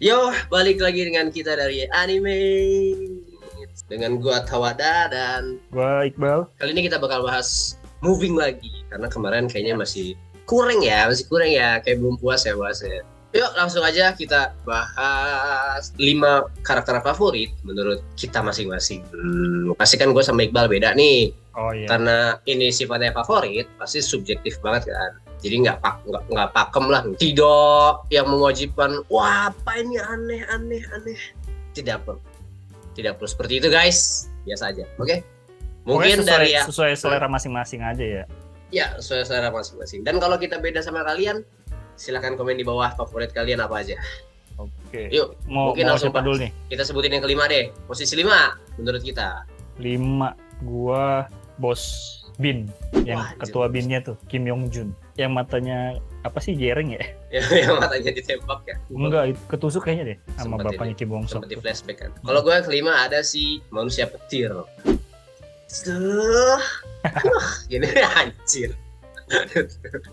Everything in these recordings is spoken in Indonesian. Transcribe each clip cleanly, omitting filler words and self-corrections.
Yo, balik lagi dengan kita dari anime dengan gua Tawada dan Gua Iqbal. kali ini kita bakal bahas moving lagi karena kemarin kayaknya masih kurang ya, kayak belum puas ya bahasnya. Yuk langsung aja kita bahas 5 karakter favorit menurut kita masing-masing. Pasti kan gue sama Iqbal beda nih. Oh iya. Karena ini sifatnya favorit, pasti subjektif banget kan. Jadi nggak pakem lah. Tidak yang mewajibkan, wah apa ini aneh. Tidak perlu. Tidak perlu seperti itu guys. Biasa aja, oke? Mungkin sesuai selera masing-masing aja ya. Ya, sesuai selera masing-masing. Dan kalau kita beda sama kalian, silahkan komen di bawah favorit kalian apa aja. Oke. Yuk, mungkin langsung siapa dulu nih? Kita sebutin yang kelima deh. Posisi 5 menurut kita. 5. Gua Bos Bin. Yang Wah, ketua Binnya tuh Kim Yong Jun. Yang matanya apa sih, jereng ya? Yang matanya ditembak ya. Enggak, ketusuk kayaknya deh sama Sempet bapaknya Kim Bong Sok. Seperti flashback kan. Kalau gue yang kelima ada si manusia petir. Duh. Gini anjir.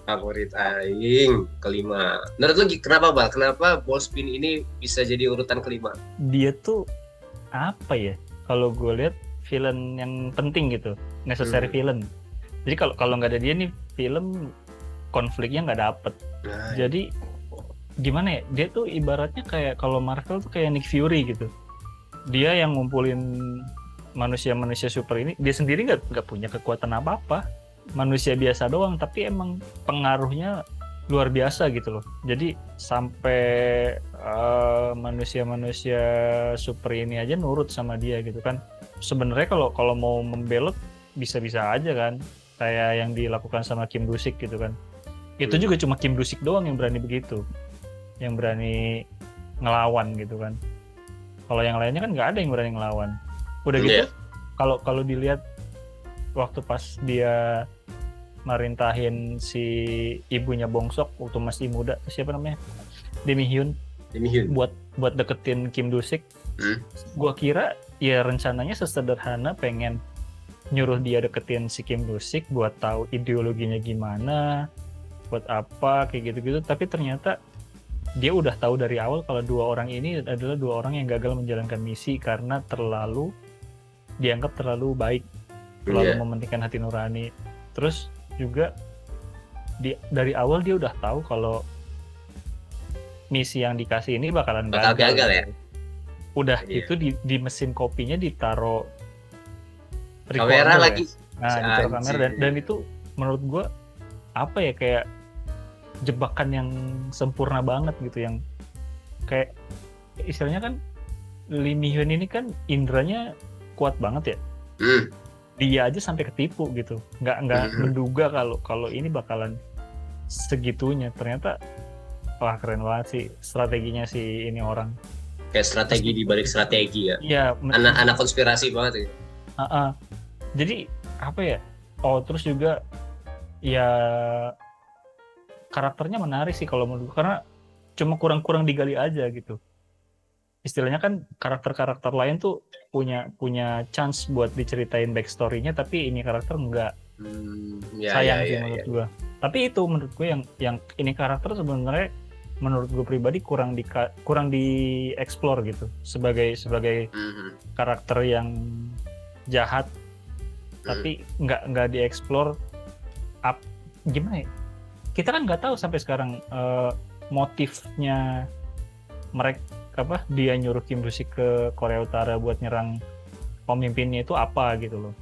Favorit aing kelima. Menurut lu kenapa Bal? Kenapa Bos Bin ini bisa jadi urutan kelima? Dia tuh apa ya? Kalau gue lihat villain yang penting gitu, necessary villain. Jadi kalau nggak ada dia nih film konfliknya nggak dapet. Nah, Jadi gimana ya? Dia tuh ibaratnya kayak kalau Marvel tuh kayak Nick Fury gitu. Dia yang ngumpulin manusia-manusia super ini. Dia sendiri nggak punya kekuatan apa-apa. Manusia biasa doang, tapi emang pengaruhnya luar biasa gitu loh. Jadi sampai manusia-manusia super ini aja nurut sama dia gitu kan. Sebenarnya kalau mau membelot bisa-bisa aja kan, kayak yang dilakukan sama Kim Do-sik gitu kan. Itu juga cuma Kim Do-sik doang yang berani begitu, yang berani ngelawan gitu kan. Kalau yang lainnya kan nggak ada yang berani ngelawan. Udah gitu, kalau dilihat waktu pas dia merintahin si ibunya Bongsok waktu masih muda, siapa namanya, Demi Hyun. buat deketin Kim Do-sik. Gua kira ya rencananya sesederhana pengen nyuruh dia deketin si Kim Do-sik buat tahu ideologinya gimana, buat apa kayak gitu-gitu, tapi ternyata dia udah tahu dari awal kalau dua orang ini adalah dua orang yang gagal menjalankan misi karena dianggap terlalu baik, terlalu mementingkan hati nurani. Terus juga dari awal dia udah tahu kalau misi yang dikasih ini bakalan gagal ya. Udah itu di mesin kopinya ditaro kamera lagi. Nah, ditaro kamera dan itu menurut gua apa ya, kayak jebakan yang sempurna banget gitu, yang kayak istilahnya kan Lee Mi-hyun ini kan indranya kuat banget ya. Dia aja sampai ketipu gitu, nggak menduga kalau ini bakalan segitunya. Ternyata wah, keren banget sih strateginya si ini orang. Kayak strategi di balik strategi ya. Iya. Anak konspirasi banget ya. Jadi apa ya? Oh, terus juga ya karakternya menarik sih kalau menurut gue, karena cuma kurang digali aja gitu. Istilahnya kan karakter-karakter lain tuh punya chance buat diceritain backstory-nya, tapi ini karakter enggak. Sayang sih menurut gue. Tapi itu menurut gue yang ini karakter sebenarnya menurut gue pribadi kurang di-explore gitu sebagai karakter yang jahat, tapi nggak di-explore gimana ya? Kita kan nggak tahu sampai sekarang motifnya mereka dia nyuruh Kim Do-sik ke Korea Utara buat nyerang pemimpinnya itu apa gitu loh.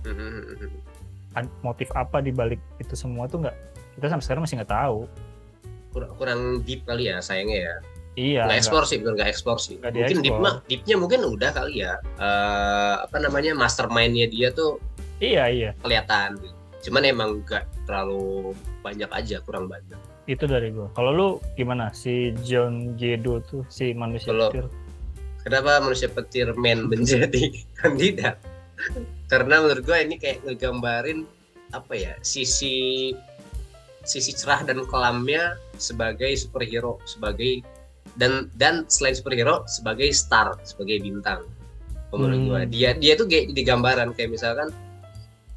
Motif apa di balik itu semua tuh kita sampai sekarang masih nggak tahu. Kurang deep kali ya sayangnya ya. Iya. Nggak eksplor sih. Mungkin deepnya mungkin udah kali ya. Mastermind-nya dia tuh. Iya. Kelihatan. Cuman emang nggak terlalu banyak aja, kurang banyak. Itu dari gue. Kalau lu gimana? Si Jeon Jae-do tuh, si manusia petir. Kenapa manusia petir menjadi kandidat? Karena menurut gue ini kayak ngegambarin apa ya, sisi cerah dan kelamnya sebagai superhero, dan selain superhero sebagai star, sebagai bintang. Menurut gue dia tuh kayak di gambaran kayak misalkan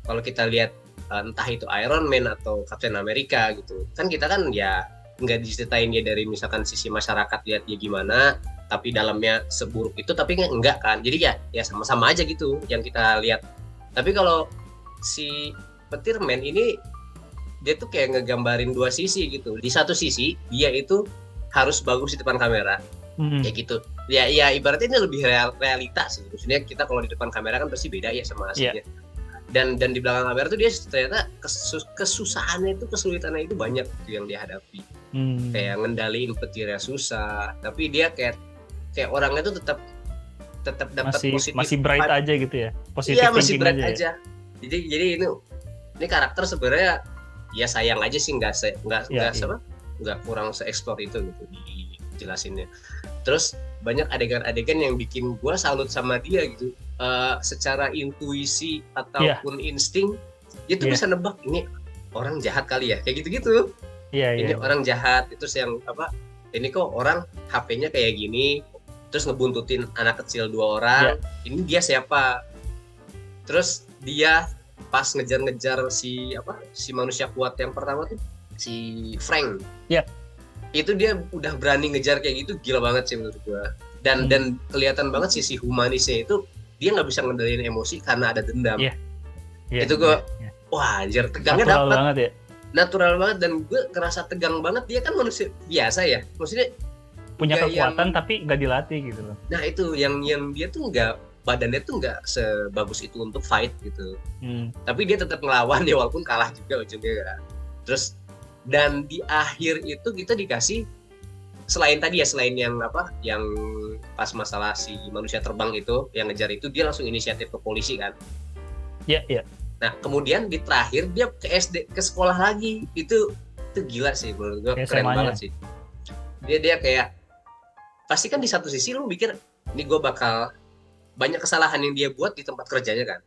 kalau kita lihat entah itu Iron Man atau Captain America gitu kan, kita kan ya nggak diceritain dia dari misalkan sisi masyarakat lihat dia gimana, tapi dalamnya seburuk itu, tapi enggak kan. Jadi ya sama-sama aja gitu yang kita lihat. Tapi kalau si Petirman ini dia tuh kayak ngegambarin dua sisi gitu. Di satu sisi dia itu harus bagus di depan kamera, kayak gitu. Ya ibaratnya ini lebih realita sih. Maksudnya kita kalau di depan kamera kan pasti beda ya sama aslinya. Dan di belakang kamera tuh dia ternyata kesusahannya itu, kesulitannya itu banyak gitu yang dia hadapi. Kayak ngendaliin petirnya susah, tapi dia kayak orangnya tuh tetap dapat positif. Masih bright aja gitu ya. Positif iya, masih bright aja. Ya? Jadi ini karakter sebenarnya ya sayang aja sih nggak kurang se-explore itu gitu dijelasinnya. Terus banyak adegan-adegan yang bikin gue salut sama dia gitu. Secara intuisi ataupun insting dia tuh bisa nebak ini orang jahat kali ya, kayak gitu-gitu. Ini orang jahat, itu yang apa? Ini kok orang HP-nya kayak gini, terus ngebuntutin anak kecil 2 orang. Ini dia siapa? Terus dia pas ngejar-ngejar si manusia kuat yang pertama tuh si Frank. Itu dia udah berani ngejar kayak gitu, gila banget sih menurut gua. Dan kelihatan banget sisi humanisnya itu, dia nggak bisa ngendaliin emosi karena ada dendam. Itu gua wah anjir, tegangnya dapat. Natural banget, dan gue ngerasa tegang banget. Dia kan manusia biasa ya, maksudnya punya kekuatan tapi nggak dilatih gitu loh. Nah itu yang dia tuh badannya tuh nggak sebagus itu untuk fight gitu. Tapi dia tetap ngelawan ya, walaupun kalah juga ujungnya kan. Terus dan di akhir itu kita dikasih selain yang pas masalah si manusia terbang itu yang ngejar itu, dia langsung inisiatif ke polisi kan. Nah kemudian di terakhir dia ke sekolah lagi, itu gila sih menurut gue, keren banget sih. Dia kayak pasti kan di satu sisi lu mikir ini gue bakal banyak kesalahan yang dia buat di tempat kerjanya kan.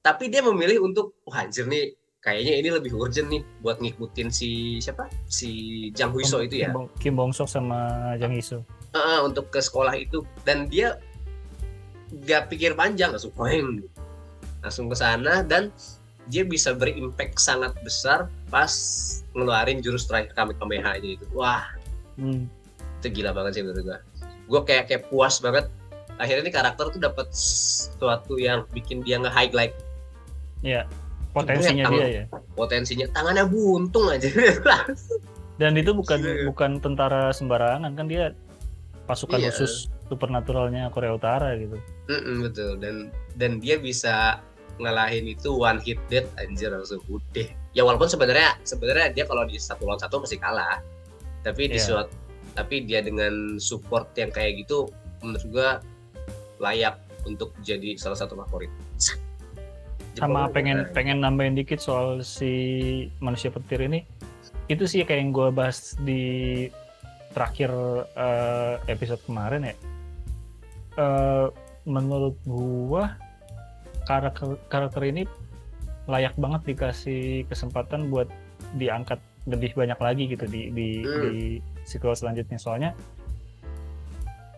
Tapi dia memilih untuk anjir nih, kayaknya ini lebih urgent nih buat ngikutin si Jang Huiso itu ya. Kim Bong Sok sama Jang Hiso. Untuk ke sekolah itu, dan dia gak pikir panjang, langsung ke sana, dan dia bisa berimpact sangat besar pas ngeluarin jurus terakhir Kamehameha aja itu. Wah, itu gila banget sih menurut gue kayak puas banget. Akhirnya ini karakter tuh dapat sesuatu yang bikin dia nge-highlight potensinya dia ya. Potensinya, tangannya buntung aja. Dan itu bukan tentara sembarangan kan, dia pasukan khusus supernaturalnya Korea Utara gitu. Betul, dan dia bisa ngalahin itu one hit death, anjir, langsung udah. Ya walaupun sebenarnya dia kalau di 1 lawan 1 masih kalah. Tapi tapi dia dengan support yang kayak gitu, menurut gua layak untuk jadi salah satu favorit. Sama pengen nambahin dikit soal si manusia petir ini. Itu sih kayak yang gue bahas di terakhir episode kemarin ya. Menurut gua karakter ini layak banget dikasih kesempatan buat diangkat lebih banyak lagi gitu di sequel selanjutnya, soalnya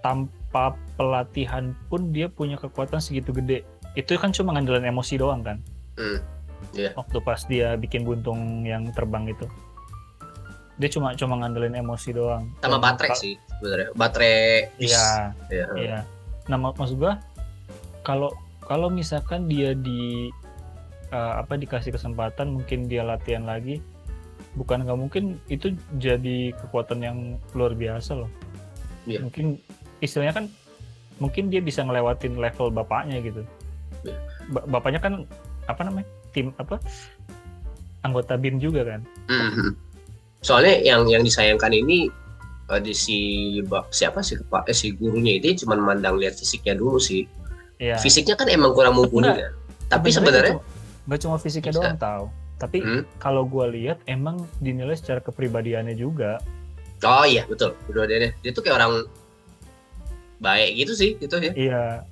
tanpa pelatihan pun dia punya kekuatan segitu gede. Itu kan cuma ngandelin emosi doang kan. Waktu pas dia bikin buntung yang terbang itu, dia cuma ngandelin emosi doang sama baterai sih sebenarnya, baterai. Iya. Nah maksud gua, kalau misalkan dia dikasih kesempatan, mungkin dia latihan lagi, bukan nggak mungkin itu jadi kekuatan yang luar biasa loh. Mungkin istilahnya kan, mungkin dia bisa ngelewatin level bapaknya gitu. Bapaknya kan anggota BIM juga kan. Soalnya yang disayangkan ini di si gurunya itu cuma mandang lihat fisiknya dulu sih. Fisiknya kan emang kurang mumpuni kan. Tapi sebenarnya nggak cuma fisiknya doang tahu. Tapi kalau gue lihat emang dinilai secara kepribadiannya juga. Oh iya betul, kepribadiannya. Dia tuh kayak orang baik gitu sih, gitu ya. Iya.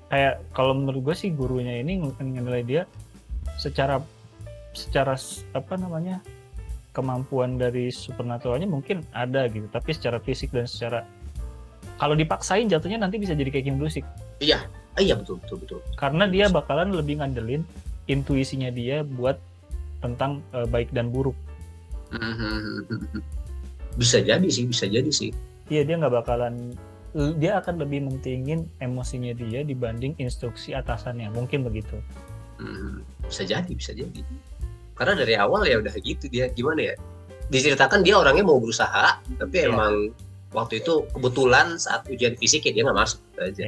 Kayak kalau menurut gue sih gurunya ini nilai dia secara kemampuan dari supernaturalnya mungkin ada gitu, tapi secara fisik dan secara kalau dipaksain jatuhnya nanti bisa jadi kayak Kim Do-sik. Iya betul. Karena dia bakalan lebih ngandelin intuisinya dia buat tentang baik dan buruk. Bisa jadi sih. Iya, dia nggak bakalan dia akan lebih mentingin emosinya dia dibanding instruksi atasannya, mungkin begitu. Bisa jadi. Karena dari awal ya udah gitu, dia gimana ya? Diceritakan dia orangnya mau berusaha, tapi emang waktu itu kebetulan saat ujian fisik ya dia nggak masuk aja.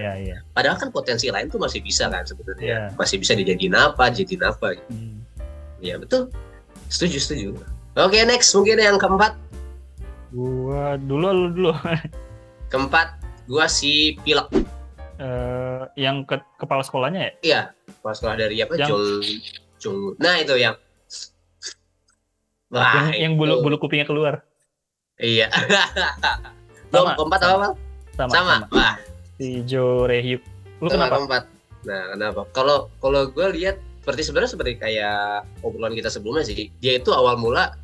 Padahal kan potensi lain tuh masih bisa kan sebenarnya. Masih bisa dijadiin apa gitu. Ya betul. Setuju. Oke, next mungkin yang keempat. Gua dulu. Keempat, gua si pilek. Yang kepala sekolahnya ya? Iya, kepala sekolah dari apa? Jong. Nah itu yang. Wah, yang bulu kupingnya keluar. Iya. Keempat apa? Sama. Wah. Si Jo Rehyuk. Lu kenapa? Keempat. Nah, kenapa? Kalau gue lihat seperti kayak obrolan kita sebelumnya sih, dia itu awal mula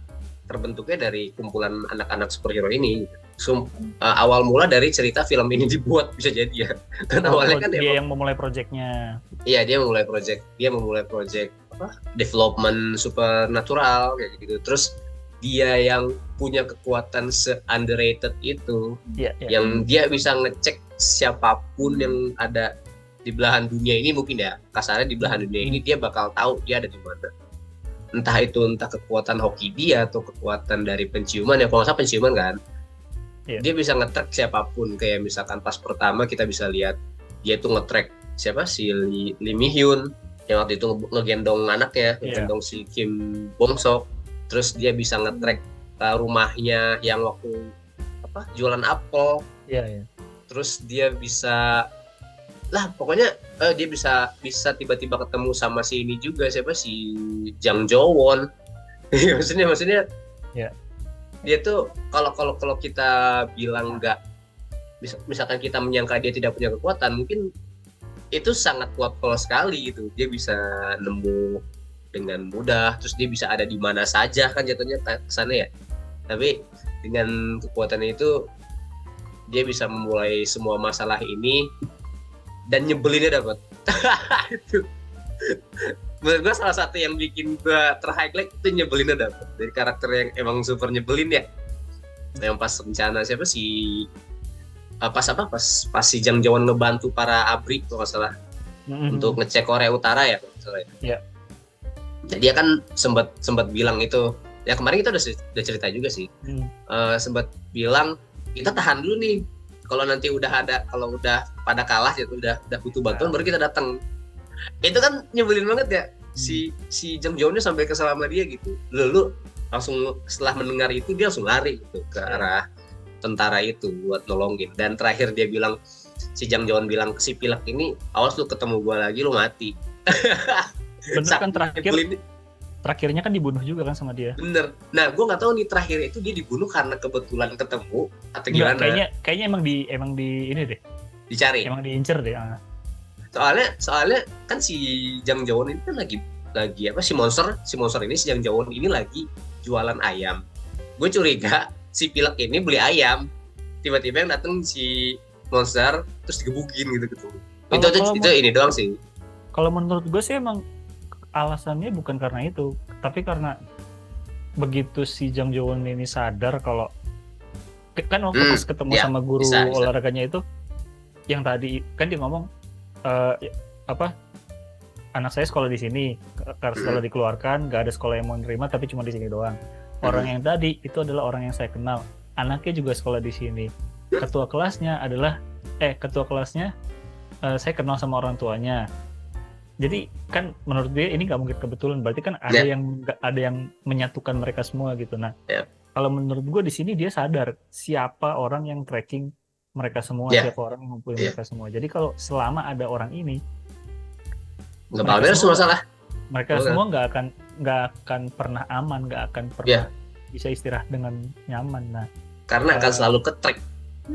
terbentuknya dari kumpulan anak-anak superhero ini. Awal mula dari cerita film ini dibuat bisa jadi ya. Kan awalnya kan dia yang memulai proyeknya. Iya, dia memulai proyek apa? Development supernatural kayak gitu. Terus dia yang punya kekuatan se-underrated itu, yang dia bisa ngecek siapapun yang ada di belahan dunia ini, mungkin ya kasarnya di belahan dunia ini dia bakal tahu dia ada di mana. Entah kekuatan hoki dia atau kekuatan dari penciuman ya, kalau nggak salah penciuman kan. Dia bisa nge-track siapapun, kayak misalkan pas pertama kita bisa lihat dia tuh nge-track siapa si Lee Mi-hyun yang waktu itu ngegendong anaknya, ngegendong si Kim Bong-sok. Terus dia bisa nge-track rumahnya yang waktu jualan apel. Terus dia bisa pokoknya dia bisa tiba-tiba ketemu sama si ini juga, siapa si Jang Jo-won. maksudnya dia tuh kalau kita bilang nggak, misalkan kita menyangka dia tidak punya kekuatan, mungkin itu sangat kuat kalau sekali gitu. Dia bisa nemu dengan mudah, terus dia bisa ada di mana saja kan jatuhnya kesana ya. Tapi dengan kekuatannya itu dia bisa memulai semua masalah ini dan nyebelinnya dapat. Itu menurut gue salah satu yang bikin gue ter-highlight itu nyebelinnya dapat dari karakter yang emang super nyebelin ya. Yang pas rencana siapa si pas si Jang Jo-won ngebantu para ABRI kalau nggak salah untuk ngecek Korea Utara ya kalau nggak salah ya. Jadi dia kan sempat bilang itu ya, kemarin kita udah cerita juga sih. Sempat bilang kita tahan dulu nih, kalau nanti kalau udah pada kalah ya udah butuh bantuan baru kita datang. Itu kan nyebelin banget ya. Si Jang Jo-won sampai kesal sama dia gitu. Lalu langsung setelah mendengar itu dia langsung lari gitu ke arah tentara itu buat nolongin. Dan terakhir dia bilang, si Jang Jo-won bilang ke si pilek ini, awas lu ketemu gua lagi lu mati. Bener kan terakhirnya kan dibunuh juga kan sama dia. Bener. Nah, gue nggak tahu nih terakhir itu dia dibunuh karena kebetulan ketemu atau gimana. Kayaknya emang di ini deh. Dicari. Emang diincer deh. Soalnya kan si Jang Jo-won ini kan lagi apa si monster ini, si Jang Jo-won ini lagi jualan ayam. Gue curiga si pilek ini beli ayam. Tiba-tiba yang datang si monster terus digebukin gitu. Itu ini doang sih. Kalau menurut gue sih emang alasannya bukan karena itu, tapi karena begitu si Jang Jo-won ini sadar kalau kan waktu pas ketemu sama guru olahraganya itu, yang tadi kan dia ngomong anak saya sekolah di sini, karena setelah dikeluarkan nggak ada sekolah yang mau nerima, tapi cuma di sini doang. Orang yang tadi itu adalah orang yang saya kenal, anaknya juga sekolah di sini. Ketua kelasnya saya kenal sama orang tuanya. Jadi kan menurut dia ini nggak mungkin kebetulan, berarti kan ada yang menyatukan mereka semua gitu. Nah, kalau menurut gue di sini dia sadar siapa orang yang tracking mereka semua, siapa orang yang ngumpulin mereka semua. Jadi kalau selama ada orang ini, nggak bakal semua masalah. Mereka semua nggak akan pernah aman, nggak akan pernah bisa istirahat dengan nyaman. Nah, karena akan selalu ke-track.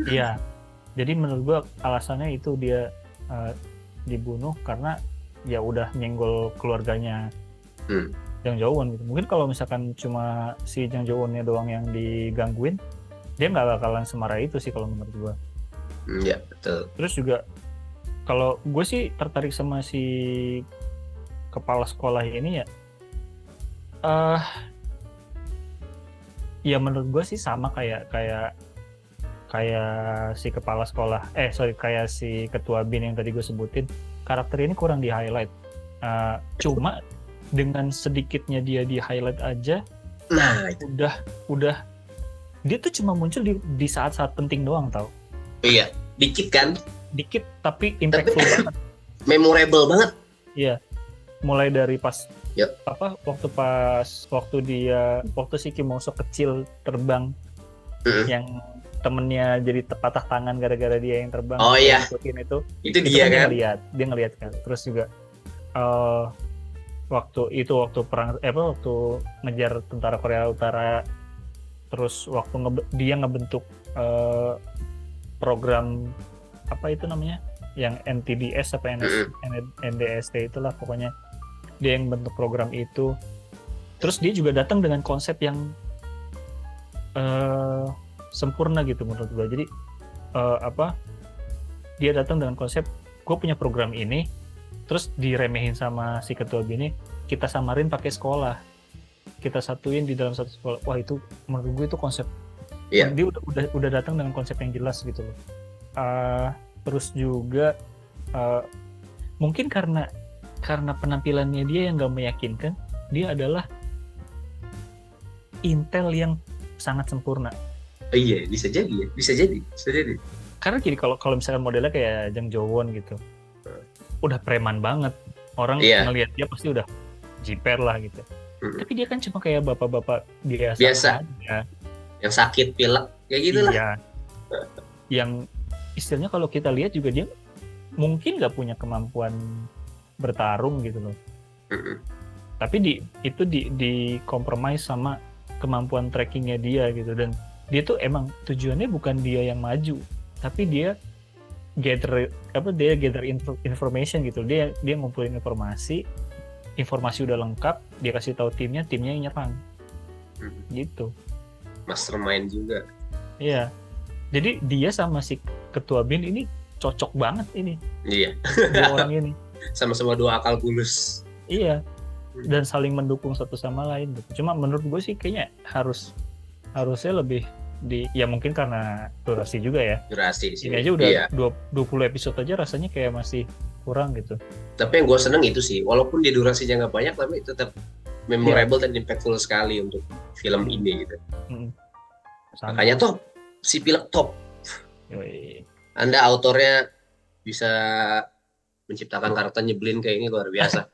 Iya. Jadi menurut gue alasannya itu dia dibunuh karena ya udah nyenggol keluarganya Jang Jo-won gitu. Mungkin kalau misalkan cuma si Jang Jo-wonnya doang yang digangguin, dia nggak bakalan semarah itu sih kalau menurut gua. Iya, betul. Terus juga kalau gue sih tertarik sama si kepala sekolah ini ya, ya menurut gue sih sama kayak kayak si kepala sekolah, kayak si ketua BIN yang tadi gue sebutin, karakter ini kurang di highlight. Cuma dengan sedikitnya dia di highlight aja, Nah, itu. udah dia tuh cuma muncul di saat-saat penting doang tau. Iya, dikit kan, Dikit tapi impactful banget. memorable banget. Iya. Mulai dari pas Yep. waktu si Kim Mong Sok kecil terbang, yang temennya jadi patah tangan gara-gara dia yang terbang. Oh iya, ngikutin itu dia kan kan. dia ngeliat kan. Terus juga waktu perang waktu ngejar tentara Korea Utara, terus waktu dia ngebentuk program apa itu namanya, yang NTDS apa NDST itulah pokoknya, dia yang bentuk program itu. Terus dia juga datang dengan konsep yang sempurna gitu menurut gue. Jadi dia datang dengan konsep, gue punya program ini, terus diremehin sama si ketua BIN, kita samarin pakai sekolah, kita satuin di dalam satu sekolah. Wah, itu menurut gue itu konsep. Iya. Dia udah datang dengan konsep yang jelas gitu loh. Terus juga mungkin karena penampilannya dia yang gak meyakinkan, dia adalah intel yang sangat sempurna. Iya, bisa jadi. Karena gini, kalau misalkan modelnya kayak Jang Jo-won gitu, udah preman banget, orang ngelihat dia pasti udah jiper lah gitu. Tapi dia kan cuma kayak bapak-bapak biasa aja. Yang sakit pilek kayak gitu lah. Iya. Yang istilahnya kalau kita lihat juga dia mungkin nggak punya kemampuan bertarung gitu loh. Tapi itu di compromise sama kemampuan trackingnya dia gitu, dan dia tuh emang tujuannya bukan dia yang maju, tapi dia gather information gitu. Dia ngumpulin informasi udah lengkap, dia kasih tahu timnya yang nyerang. Gitu. Mastermind juga. Iya. Jadi dia sama si ketua BIN ini cocok banget ini. Iya. Dua orang ini. Sama-sama dua akal bulus. Iya. Dan saling mendukung satu sama lain gitu. Cuma menurut gue sih kayaknya harusnya lebih ya mungkin karena durasi juga ya. Durasi sih. Ini aja udah 20 episode aja rasanya kayak masih kurang gitu. Tapi yang gue seneng itu sih, walaupun dia durasinya nggak banyak, tapi tetap memorable dan impactful sekali untuk film ini gitu. Makanya top, si pilek top. Yoi. Anda autornya bisa menciptakan karakter nyebelin kayak ini luar biasa.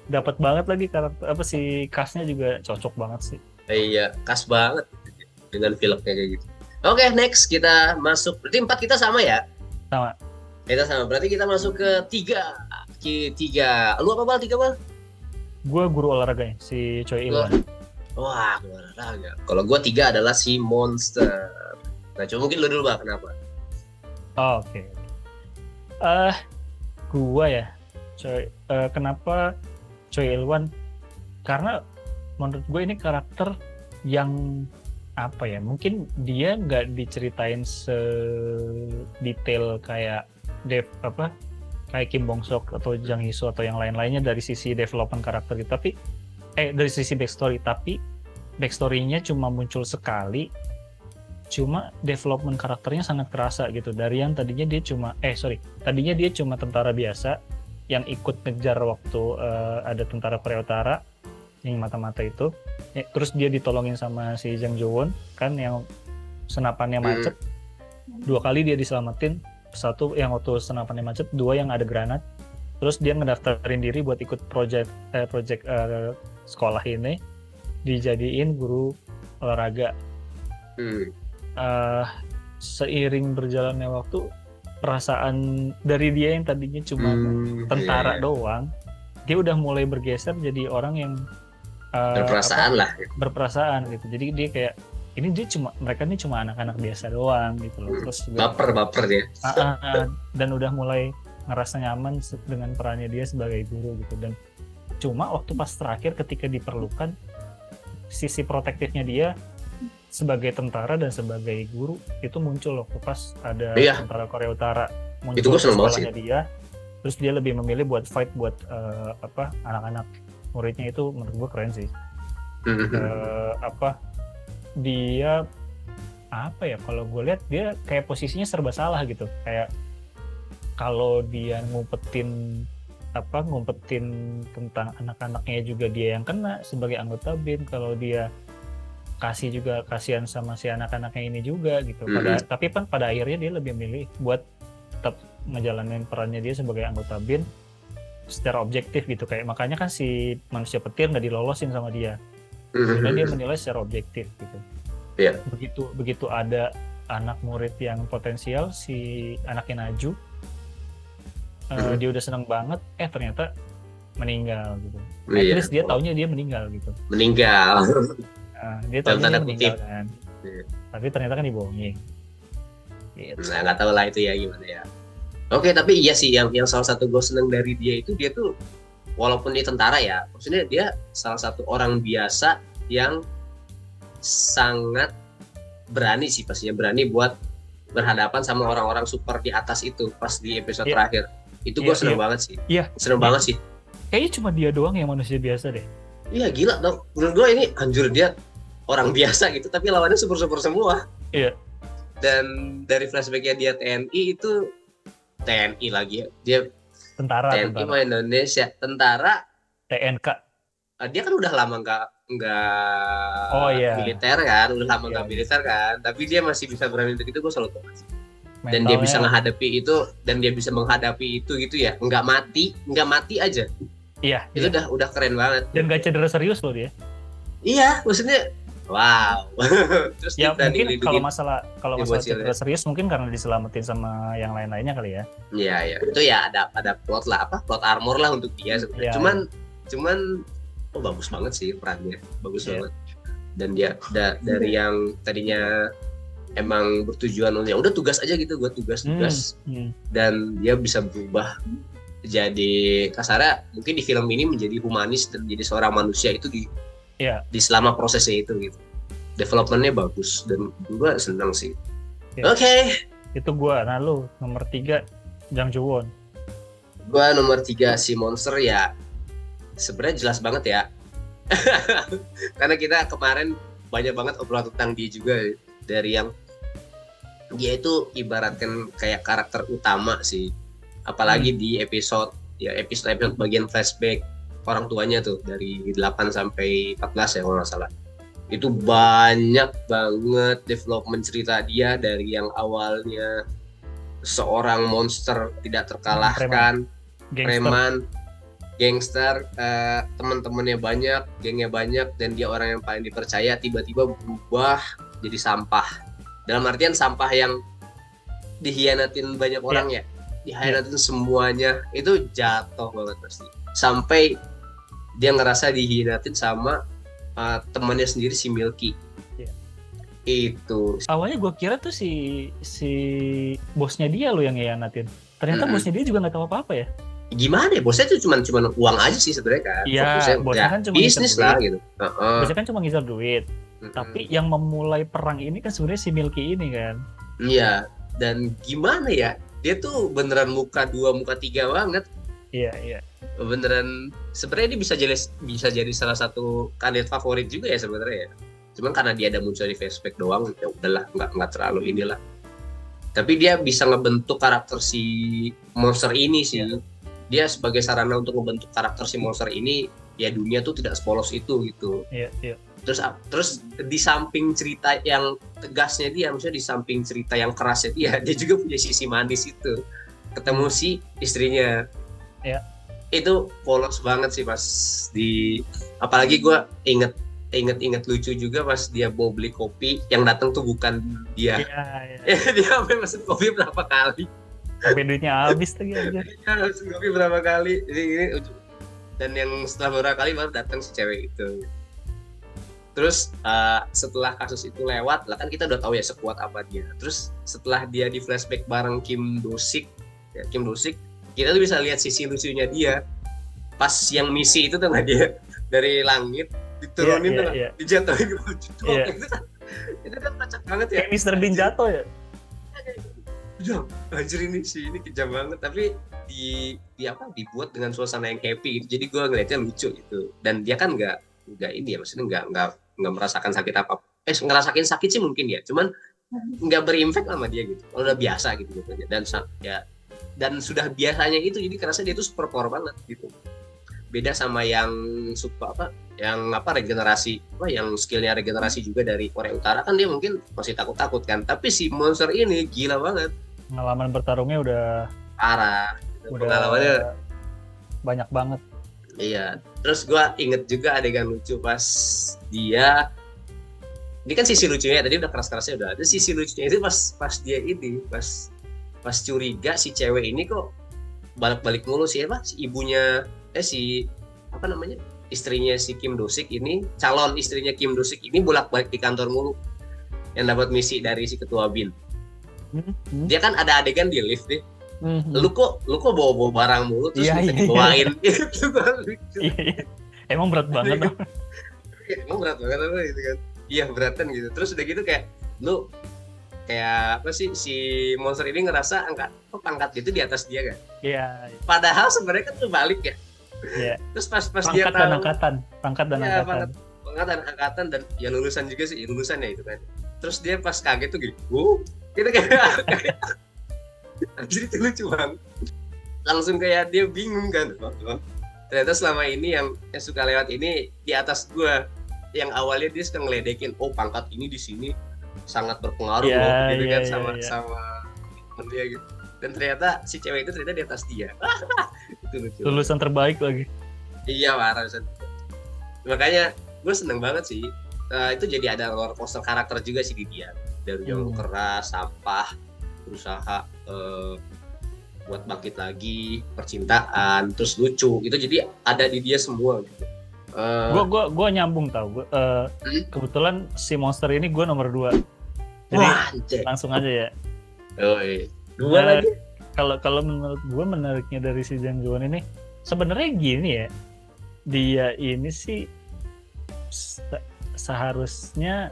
Dapat banget lagi karakter si cast-nya juga cocok banget sih. Iya, khas banget dengan filmnya kayak gitu. Oke, next kita masuk. Berarti 4 kita sama ya? Sama. Kita sama. Berarti kita masuk ke 3. Lu apa Bal? 3 Bal? Gue guru olahraganya si Choi Il-wan. Wah, guru olahraga. Kalau gue 3 adalah si Monster. Nah, coba mungkin lu dulu Bal, kenapa? Oke. Gua ya. Kenapa Choi Il-wan? Karena menurut gue ini karakter yang apa ya, mungkin dia nggak diceritain sedetail kayak kayak Kim Bong Sok atau Jang Hee Soo atau yang lain-lainnya dari sisi development karakter gitu. Tapi dari sisi backstory, tapi backstory-nya cuma muncul sekali, cuma development karakternya sangat kerasa gitu. Dari yang tadinya dia cuma tentara biasa yang ikut ngejar waktu ada tentara Korea Utara yang mata-mata itu, terus dia ditolongin sama si Jang Jo-won kan yang senapannya macet. 2 kali dia diselamatin, 1 yang waktu senapannya macet, 2 yang ada granat. Terus dia ngedaftarin diri buat ikut project sekolah ini, dijadiin guru olahraga. Seiring berjalannya waktu, perasaan dari dia yang tadinya cuma tentara doang, dia udah mulai bergeser jadi orang yang berperasaan gitu. Jadi dia kayak mereka ini cuma anak-anak biasa doang gitu loh. Terus juga baper dia. Dan udah mulai ngerasa nyaman dengan perannya dia sebagai guru gitu. Dan cuma waktu pas terakhir ketika diperlukan, sisi protektifnya dia sebagai tentara dan sebagai guru itu muncul waktu pas ada tentara Korea Utara muncul di sekolahnya dia. Terus dia lebih memilih buat fight buat anak-anak muridnya. Itu menurut gue keren sih. Dia apa ya, kalau gue lihat dia kayak posisinya serba salah gitu. Kayak kalau dia ngumpetin tentang anak-anaknya juga dia yang kena sebagai anggota BIM. Kalau dia kasih juga kasihan sama si anak-anaknya ini juga gitu. Tapi kan pada akhirnya dia lebih milih buat tetap ngejalanin perannya dia sebagai anggota BIM secara objektif gitu. Kayak makanya kan si manusia petir nggak dilolosin sama dia. Karena dia menilai secara objektif gitu. Iya. Begitu ada anak murid yang potensial, si anaknya Naju, dia udah seneng banget, ternyata meninggal gitu. At least dia taunya dia meninggal gitu. Meninggal. Dia taunya dia meninggal kan. Tapi ternyata kan dibohongin. Gitu. Nah, nggak tahu lah itu ya gimana ya. Oke, tapi iya sih yang salah satu gue seneng dari dia tuh walaupun dia tentara ya, maksudnya dia salah satu orang biasa yang sangat berani sih, pastinya berani buat berhadapan sama orang-orang super di atas itu pas di episode terakhir. Itu gue seneng banget sih. Iya. Seneng banget sih. Kayaknya cuma dia doang yang manusia biasa deh. Iya gila dong. Menurut gue ini anjur dia orang biasa gitu, tapi lawannya super-super semua. Iya. Dan dari flashbacknya dia TNI itu TNI lagi ya. Dia tentara. mah Indonesia, tentara TNK. Dia kan udah lama nggak militer kan, udah lama nggak militer kan, tapi dia masih bisa berani untuk itu, gue selalu tahu. Dan dia bisa menghadapi itu, dan dia bisa menghadapi itu gitu ya, nggak mati aja. Iya. Itu udah keren banget. Dan nggak cedera serius loh dia. Iya, maksudnya wow. Terus ya mungkin kalau masalah cedera serius mungkin karena diselamatin sama yang lain-lainnya kali ya. Iya, itu ya ada plot armor lah untuk dia sebenarnya. Cuman bagus banget sih perannya, bagus banget. Dan dia dari yang tadinya emang bertujuan udah tugas aja gitu, gue tugas. Dan dia bisa berubah jadi kasarnya mungkin di film ini menjadi humanis dan jadi seorang manusia itu di selama prosesnya itu gitu. Developmentnya bagus dan gue senang sih. Oke. Itu gue. Nah lu nomor 3 Jang Joo-won. Gue nomor 3 si Monster ya. Sebenarnya jelas banget ya. Karena kita kemarin banyak banget obrolan tentang dia juga, dari yang dia itu ibaratkan kayak karakter utama sih. Apalagi di episode bagian flashback orang tuanya tuh dari 8 sampai 14 ya kalau nggak salah. Itu banyak banget development cerita dia, dari yang awalnya seorang monster tidak terkalahkan, preman, gangster, teman-temannya banyak, gengnya banyak, dan dia orang yang paling dipercaya, tiba-tiba berubah jadi sampah. Dalam artian sampah yang dihianatin banyak orang ya, dihianatin semuanya, itu jatuh banget pasti. Sampai dia ngerasa dihianatin sama temannya sendiri, si Milky. Itu. Awalnya gue kira tuh si bosnya dia lo yang ngianatin. Ternyata bosnya dia juga nggak tahu apa-apa ya. Gimana ya, bosnya itu cuma uang aja sih sebenarnya kan. Iya, bosnya kan cuma bisnis lah gitu. Bosnya kan cuma ngisar duit. Tapi yang memulai perang ini kan sebenarnya si Milky ini kan. Iya, dan gimana ya, dia tuh beneran muka 2 muka 3 banget. Iya. Beneran sebenarnya dia bisa jadi salah satu kandidat favorit juga ya sebenarnya ya. Cuman karena dia ada muncul di flashback doang, ya udahlah, nggak terlalu inilah. Tapi dia bisa ngebentuk karakter si monster ini sih. Dia sebagai sarana untuk membentuk karakter si monster ini, ya dunia tuh tidak sepolos itu gitu. Iya. Terus di samping cerita yang tegasnya dia, maksudnya di samping cerita yang kerasnya dia juga punya sisi manis itu. Ketemu si istrinya. Iya. Itu polos banget sih pas apalagi gue inget lucu juga pas dia mau beli kopi, yang datang tuh bukan dia. Iya. Dia sampai pesen kopi berapa kali. Sampai duitnya habis lagi aja. Iya, pesen kopi berapa kali. Jadi ini dan yang setelah beberapa kali baru datang si cewek itu. Terus setelah kasus itu lewat, lah kan kita udah tahu ya sekuat apa dia. Terus setelah dia di flashback bareng Kim Do-sik, kita tuh bisa lihat sisi lucunya dia. Pas yang misi itu tuh nggak, dia dari langit diturunin tuh, dijatuhin ke bawah. Itu kan kocak banget ya. Kayak Mr. Bean jatuh ya. Anjir ini kejam banget, tapi dibuat dengan suasana yang happy gitu. Jadi gue ngeliatnya lucu gitu. Dan dia kan nggak ini ya, maksudnya nggak merasakan sakit apa. Ngerasain sakit sih mungkin ya, cuman nggak berimpact sama dia gitu, udah biasa gitu aja. Dan sudah biasanya itu jadi kerasa dia tuh super power banget gitu. Beda sama yang super regenerasi, yang skillnya regenerasi juga dari Korea Utara, kan dia mungkin masih takut kan, tapi si monster ini gila banget, pengalaman bertarungnya udah parah, pengalamannya banyak banget. Iya, terus gue inget juga adegan lucu pas ini kan sisi lucunya tadi udah keras-kerasnya udah ada, sisi lucunya itu pas dia ini pas curiga si cewek ini kok balik-balik mulu si ibunya istrinya si Kim Do-sik ini, calon istrinya Kim Do-sik ini bolak-balik di kantor mulu yang dapat misi dari si ketua BIN. Dia kan ada adegan di lift nih. Lu kok bawa barang mulu terus minta dibawain gitu kan. Emang berat banget. Emang berat banget apa gitu kan. Iya beratan gitu. Terus udah gitu kayak lu kayak apa sih si monster ini ngerasa pangkat itu di atas dia kan. Iya. Padahal sebenarnya kan terbalik ya. Iya. Terus pas pangkat dia tahu pangkat dan angkatan. Pangkat dan angkatan dan ya lulusan juga sih, lulusan ya itu kan. Terus dia pas kaget tuh gitu. Kita kayak anjir itu lucu banget. Langsung kayak dia bingung kan. Ternyata selama ini yang suka lewat ini di atas gua. Yang awalnya dia suka ngeledekin, pangkat ini di sini sangat berpengaruh loh gitu kan sama temen dia gitu. Dan ternyata si cewek itu ternyata di atas dia. Itu lucu. Lulusan terbaik lagi. Iya parah. Makanya gue seneng banget sih. Itu jadi ada roller coaster karakter juga sih di dia. Dari yang keras, sampah, berusaha buat bangkit lagi, percintaan, terus lucu. Itu jadi ada di dia semua gitu. Gue nyambung tau. Kebetulan si monster ini gue nomor 2. Jadi langsung aja ya. Dua lagi. Kalau menurut gue menariknya dari si Jang Ji-won ini sebenarnya gini ya. Dia ini sih seharusnya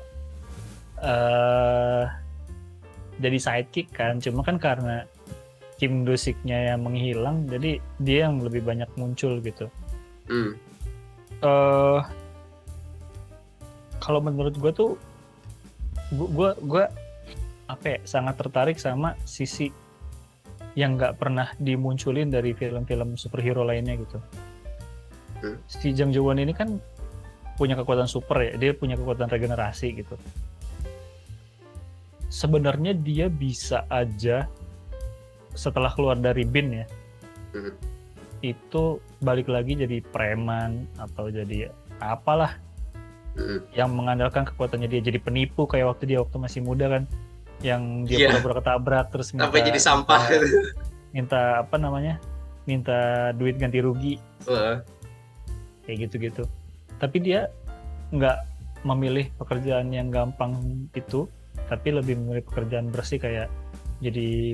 jadi sidekick kan. Cuma kan karena Kim Do-siknya yang menghilang, jadi dia yang lebih banyak muncul gitu. Kalau menurut gue tuh gue sangat tertarik sama sisi yang nggak pernah dimunculin dari film-film superhero lainnya gitu. Si Jang Ji-won ini kan punya kekuatan super ya, dia punya kekuatan regenerasi gitu. Sebenarnya dia bisa aja setelah keluar dari BIN ya, itu balik lagi jadi preman atau jadi apalah yang mengandalkan kekuatannya dia, jadi penipu kayak waktu masih muda kan, yang dia pura-pura ketabrak terus sampai jadi sampah minta duit ganti rugi kayak gitu. Tapi dia nggak memilih pekerjaan yang gampang itu, tapi lebih memilih pekerjaan bersih kayak jadi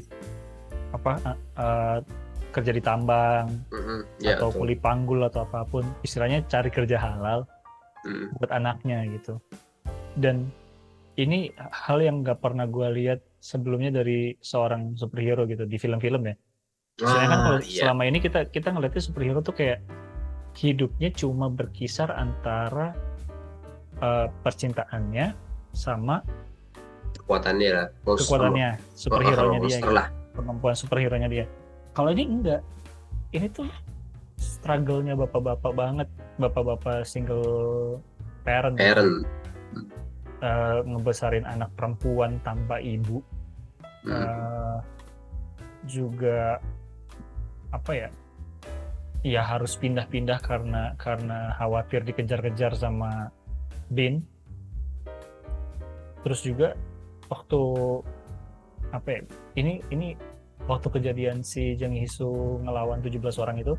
kerja di tambang atau kuli panggul atau apapun, istilahnya cari kerja halal buat anaknya gitu. Dan ini hal yang nggak pernah gue lihat sebelumnya dari seorang superhero gitu di film-film ya. Soalnya kan kalau selama ini kita ngeliatnya superhero tuh kayak hidupnya cuma berkisar antara percintaannya sama kekuatannya superhero-nya dia gitu. Kemampuan superhero-nya dia. Kalau ini enggak, ini tuh struggle-nya bapak-bapak banget, bapak-bapak single parent. Ngebesarin anak perempuan tanpa ibu, juga ya harus pindah-pindah karena khawatir dikejar-kejar sama Bin. Terus juga waktu ini waktu kejadian si Jang Hee-soo ngelawan 17 orang itu,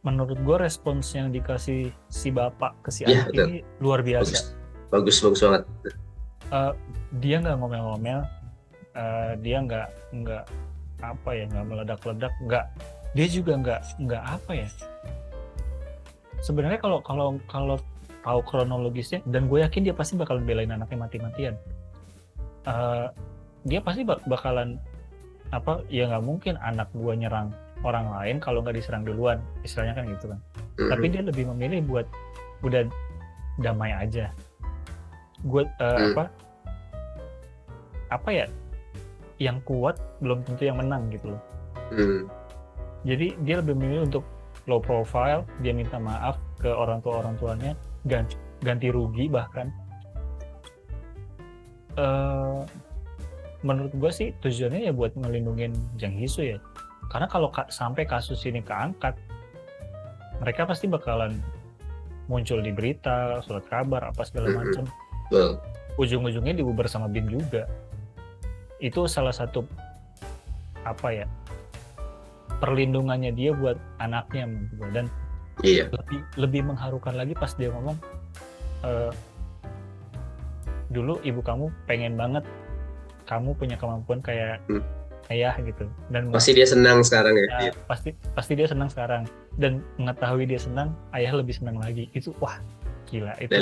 menurut gue respons yang dikasih si bapak ke si anak ini luar biasa. Bagus banget. Dia nggak ngomel-ngomel, dia nggak meledak-ledak, nggak. Dia juga nggak sebenarnya kalau tahu kronologisnya, dan gue yakin dia pasti bakalan belain anaknya mati-matian. Dia pasti bakalan nggak mungkin anak gue nyerang orang lain kalau nggak diserang duluan, istilahnya kan gitu kan. Tapi dia lebih memilih buat udah damai aja. gue apa ya, yang kuat belum tentu yang menang gitu loh. Jadi dia lebih memilih untuk low profile, dia minta maaf ke orang tuanya, ganti rugi bahkan. Menurut gue sih tujuannya ya buat ngelindungin Jang Hee-soo ya. Karena kalau sampai kasus ini keangkat, mereka pasti bakalan muncul di berita, surat kabar, apa segala macam. Ujung-ujungnya dibubar sama Bin juga. Itu salah satu apa ya, perlindungannya dia buat anaknya menurut gue. Dan lebih mengharukan lagi pas dia ngomong, dulu ibu kamu pengen banget kamu punya kemampuan kayak ayah gitu, dan pasti dia senang sekarang ya. Pasti dia senang sekarang, dan mengetahui dia senang, ayah lebih senang lagi. Itu wah gila, itu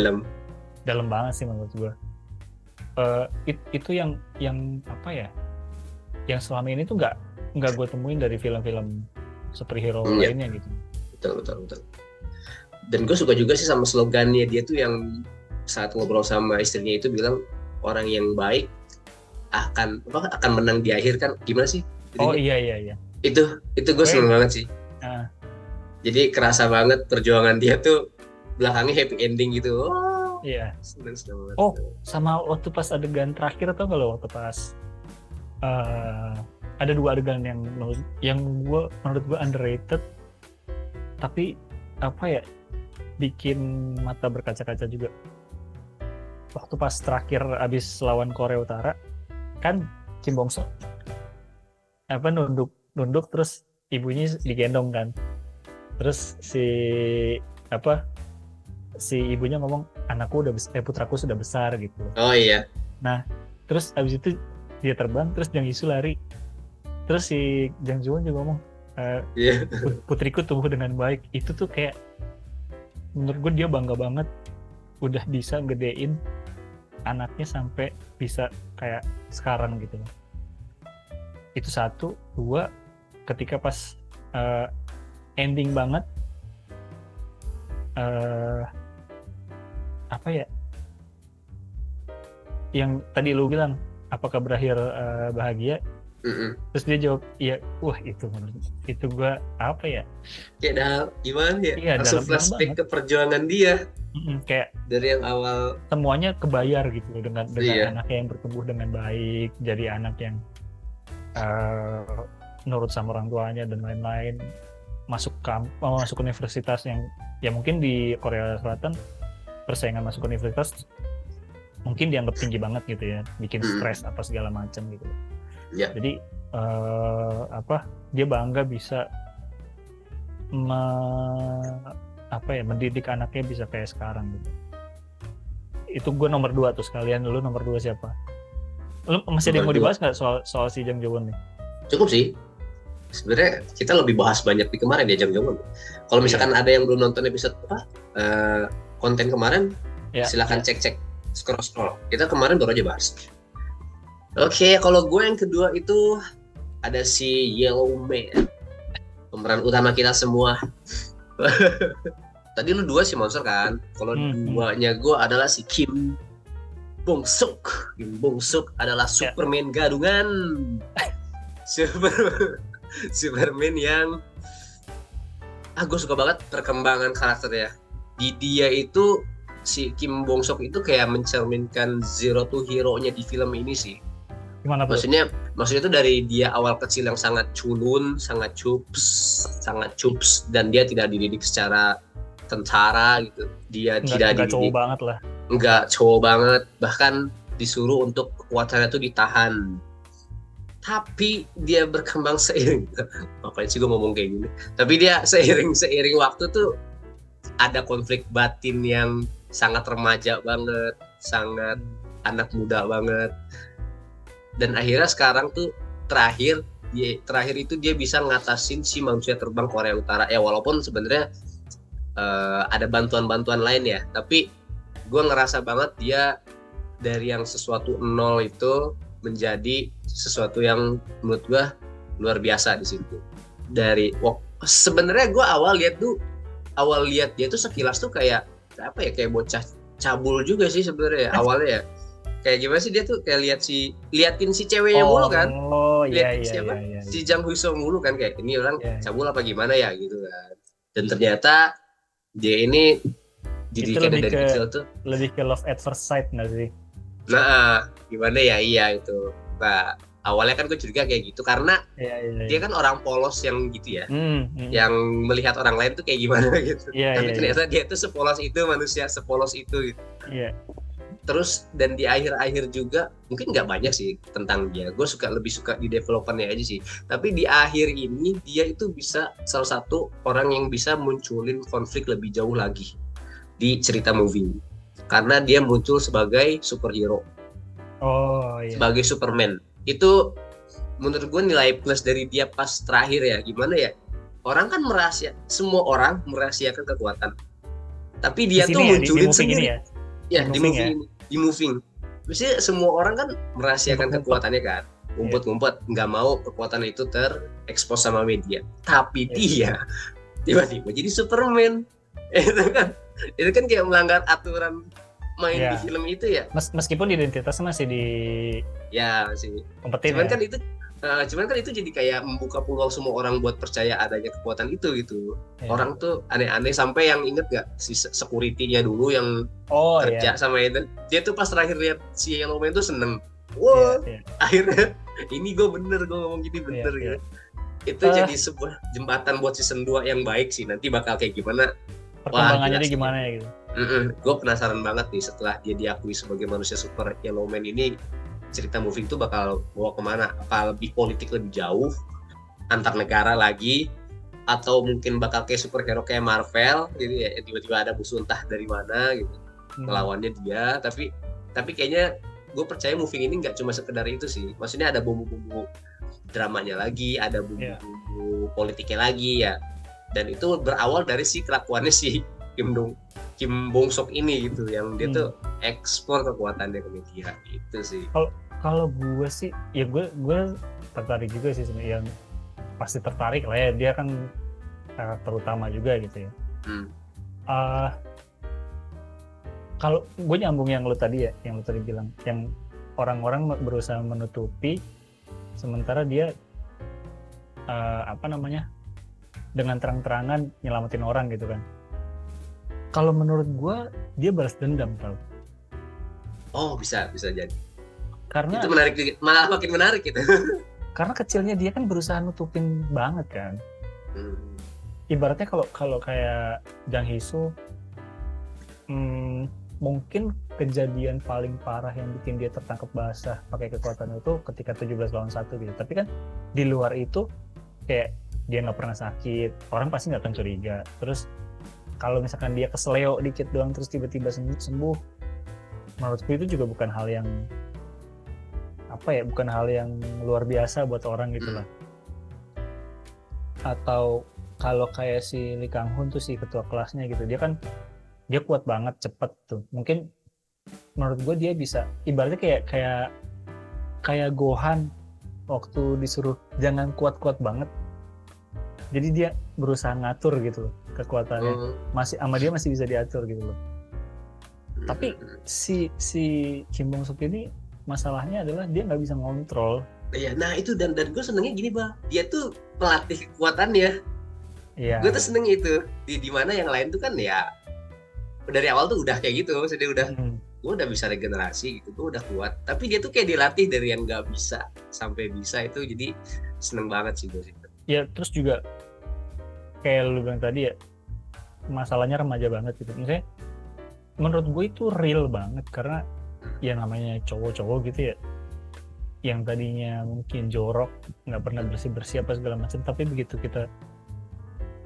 dalam banget sih menurut gue. Itu yang apa ya, yang selama ini tuh nggak gue temuin dari film-film superhero lainnya gitu. Betul. Dan gue suka juga sih sama slogannya dia tuh yang saat ngobrol sama istrinya itu bilang, orang yang baik akan menang di akhir, kan gimana sih? Oh iya. Itu gue seneng banget sih. Jadi kerasa banget perjuangan dia tuh belakangnya happy ending gitu. Iya. Seneng banget. Oh, sama waktu pas adegan terakhir atau kalau waktu pas ada 2 adegan yang menurut gue underrated, tapi apa ya, bikin mata berkaca-kaca juga. Waktu pas terakhir abis lawan Korea Utara, kan Kim Bong Sok nunduk terus ibunya digendong kan, terus si ibunya ngomong, anakku putraku sudah besar gitu. Oh iya. Nah terus abis itu dia terbang, terus Jang Hee-soo lari, terus si Jang Joo-won juga ngomong, putriku tumbuh dengan baik. Itu tuh kayak menurut gue dia bangga banget udah bisa gedein anaknya sampai bisa kayak sekarang gitu. Itu 1, 2, ketika pas ending banget, apa ya, yang tadi lu bilang apakah berakhir bahagia, terus dia jawab iya. Wah itu gue apa ya, kayak gimana ya, iya, langsung flashback ke perjuangan dia. Kayak dari yang awal semuanya kebayar gitu dengan anaknya yang bertumbuh dengan baik, jadi anak yang nurut sama orang tuanya dan lain-lain, masuk universitas yang ya mungkin di Korea Selatan persaingan masuk universitas mungkin dianggap tinggi banget gitu ya, bikin stres apa segala macam gitu. Jadi dia bangga bisa mendidik anaknya bisa kayak sekarang gitu. Itu gue nomor 2 tuh. Sekalian lu nomor 2 siapa? Lu masih ada yang mau dibahas nggak soal si Jang Joo-won nih? Cukup sih. Sebenarnya kita lebih bahas banyak di kemarin ya Jang Joo-won. Kalau misalkan ada yang belum nonton episode konten kemarin, silakan cek scroll. Kita kemarin baru aja bahas. Oke, kalau gue yang kedua itu ada si Yellow Man, pemeran utama kita semua. Tadi lu 2 si Monster kan? Kalau 2-nya gue adalah si Kim Bong Sok. Kim Bong Sok adalah Superman gadungan. Superman yang gue suka banget perkembangan karakternya. Di dia itu si Kim Bong Sok itu kayak mencerminkan zero to hero-nya di film ini sih. Gimana tuh? Maksudnya itu dari dia awal kecil yang sangat culun, sangat cups, dan dia tidak dididik secara tentara gitu. Dia tidak dididik. Cowok banget lah. Enggak cowok banget, bahkan disuruh untuk kekuatannya itu ditahan. Tapi dia berkembang seiring, ngapain sih gue ngomong kayak gini? Tapi dia seiring waktu tuh ada konflik batin yang sangat remaja banget, sangat anak muda banget. Dan akhirnya sekarang tuh terakhir itu dia bisa ngatasin si manusia terbang Korea Utara. Ya walaupun sebenarnya ada bantuan lain ya, tapi gue ngerasa banget dia dari yang sesuatu nol itu menjadi sesuatu yang menurut gue luar biasa di situ. Sebenarnya gue awal lihat dia tuh sekilas tuh kayak apa ya, kayak bocah cabul juga sih sebenarnya awalnya ya. Kayak gimana sih dia tuh kayak liatin si ceweknya mulu kan. Oh iya Liatin iya siapa? iya. Si Jang Huiso mulu kan, kayak ini orang Iya. cabul apa gimana ya gitu kan. Dan ternyata dia ini Itu didikannya lebih dari ke kecil tuh. lebih ke love at first sight nggak sih? Nah, gimana ya, iya itu. Nah, awalnya kan gue curiga kayak gitu karena Iya iya. dia kan orang polos yang gitu ya. Hmm. Yang melihat orang lain tuh kayak gimana gitu. Iya, Tapi iya, ternyata dia tuh sepolos itu, manusia sepolos itu gitu. Iya. Terus dan di akhir-akhir juga mungkin nggak banyak sih tentang dia. Gue lebih suka di developernya aja sih. Tapi di akhir ini dia itu bisa salah satu orang yang bisa munculin konflik lebih jauh lagi di cerita movie. Karena dia muncul sebagai superhero, Oh iya. sebagai Superman. Itu menurut gue nilai plus dari dia pas terakhir ya. Gimana ya? Orang kan semua orang merahasiakan kekuatan. Tapi dia Di tuh sini ya, di munculin moving sendiri. ini ya. Ya, Di di Moving movie ya? ini, di moving. Maksudnya semua orang kan merahasiakan Ngumpet-ngumpet. kekuatannya kan, ngumpet-ngumpet, nggak mau kekuatan itu terekspos sama media. Tapi dia tiba-tiba jadi Superman. Itu kan kayak melanggar aturan main Iya. di film itu ya. Meskipun identitasnya masih di Ya sih. umpetin Cuman ya. kan itu jadi kayak membuka peluang semua orang buat percaya adanya kekuatan itu gitu. Iya. Orang tuh aneh-aneh, sampai yang inget gak si security-nya dulu yang Oh kerja iya. sama itu, dia tuh pas terakhir lihat si Yellow Man tuh seneng. Iya, Wah, iya. akhirnya ini gue ngomong gini bener Iya, gitu. Itu Ah. jadi sebuah jembatan buat season 2 yang baik sih. Nanti bakal kayak gimana? Perkembangannya Wah, dia jelas. gimana ya gitu. Gue penasaran banget nih setelah dia diakui sebagai manusia super Yellow Man ini, cerita movie itu bakal bawa kemana? Apa lebih politik lebih jauh, antar negara lagi, atau mungkin bakal kayak superhero kayak Marvel gitu ya, tiba-tiba ada musuh entah dari mana gitu, melawannya dia. Tapi kayaknya gue percaya movie ini nggak cuma sekedar itu sih, maksudnya ada bumbu-bumbu dramanya lagi, ada bumbu-bumbu politiknya lagi ya, dan itu berawal dari si kelakuannya si Kim Bong Sok ini gitu, yang dia tuh ekspor kekuatannya ke media itu sih. Kalau gue sih ya gue tertarik juga sih sebenarnya, yang pasti tertarik lah ya, dia kan karakter utama juga gitu ya. Kalau gue nyambung yang lu tadi bilang, yang orang-orang berusaha menutupi sementara dia dengan terang-terangan nyelamatin orang gitu kan. Kalau menurut gue dia balas dendam tau. Oh, bisa jadi. Karena itu menarik juga, malah makin menarik gitu. Karena kecilnya dia kan berusaha nutupin banget kan. Ibaratnya kalau kayak Jang Hee-soo, mungkin kejadian paling parah yang bikin dia tertangkap basah pakai kekuatan itu ketika 17 lawan 1 gitu. Tapi kan di luar itu kayak dia nggak pernah sakit, orang pasti nggak akan curiga. Terus kalau misalkan dia kesleo dikit doang terus tiba-tiba sembuh, menurutku itu juga bukan hal yang bukan hal yang luar biasa buat orang gitu lah. Atau kalau kayak si Lee Kang Hoon tuh, si ketua kelasnya gitu, dia kuat banget, cepet tuh. Mungkin menurut gue dia bisa, ibaratnya kayak Gohan waktu disuruh jangan kuat-kuat banget, jadi dia berusaha ngatur gitu loh kekuatannya. Sama dia masih bisa diatur gitu loh. Tapi si Kim Bong Sok ini masalahnya adalah dia nggak bisa ngontrol. Iya, nah itu dan gue senengnya gini Bang, dia tuh pelatih kekuatannya. Iya. Gue tuh seneng itu di mana yang lain tuh kan ya dari awal tuh udah kayak gitu, maksudnya gue udah bisa regenerasi gitu, gue udah kuat. Tapi dia tuh kayak dilatih dari yang nggak bisa sampai bisa, itu jadi seneng banget sih gue sih. Ya terus juga kayak lu bilang tadi ya, masalahnya remaja banget gitu. Maksudnya menurut gue itu real banget, karena ya namanya cowok-cowok gitu ya, yang tadinya mungkin jorok, nggak pernah bersih-bersih apa segala macam, tapi begitu kita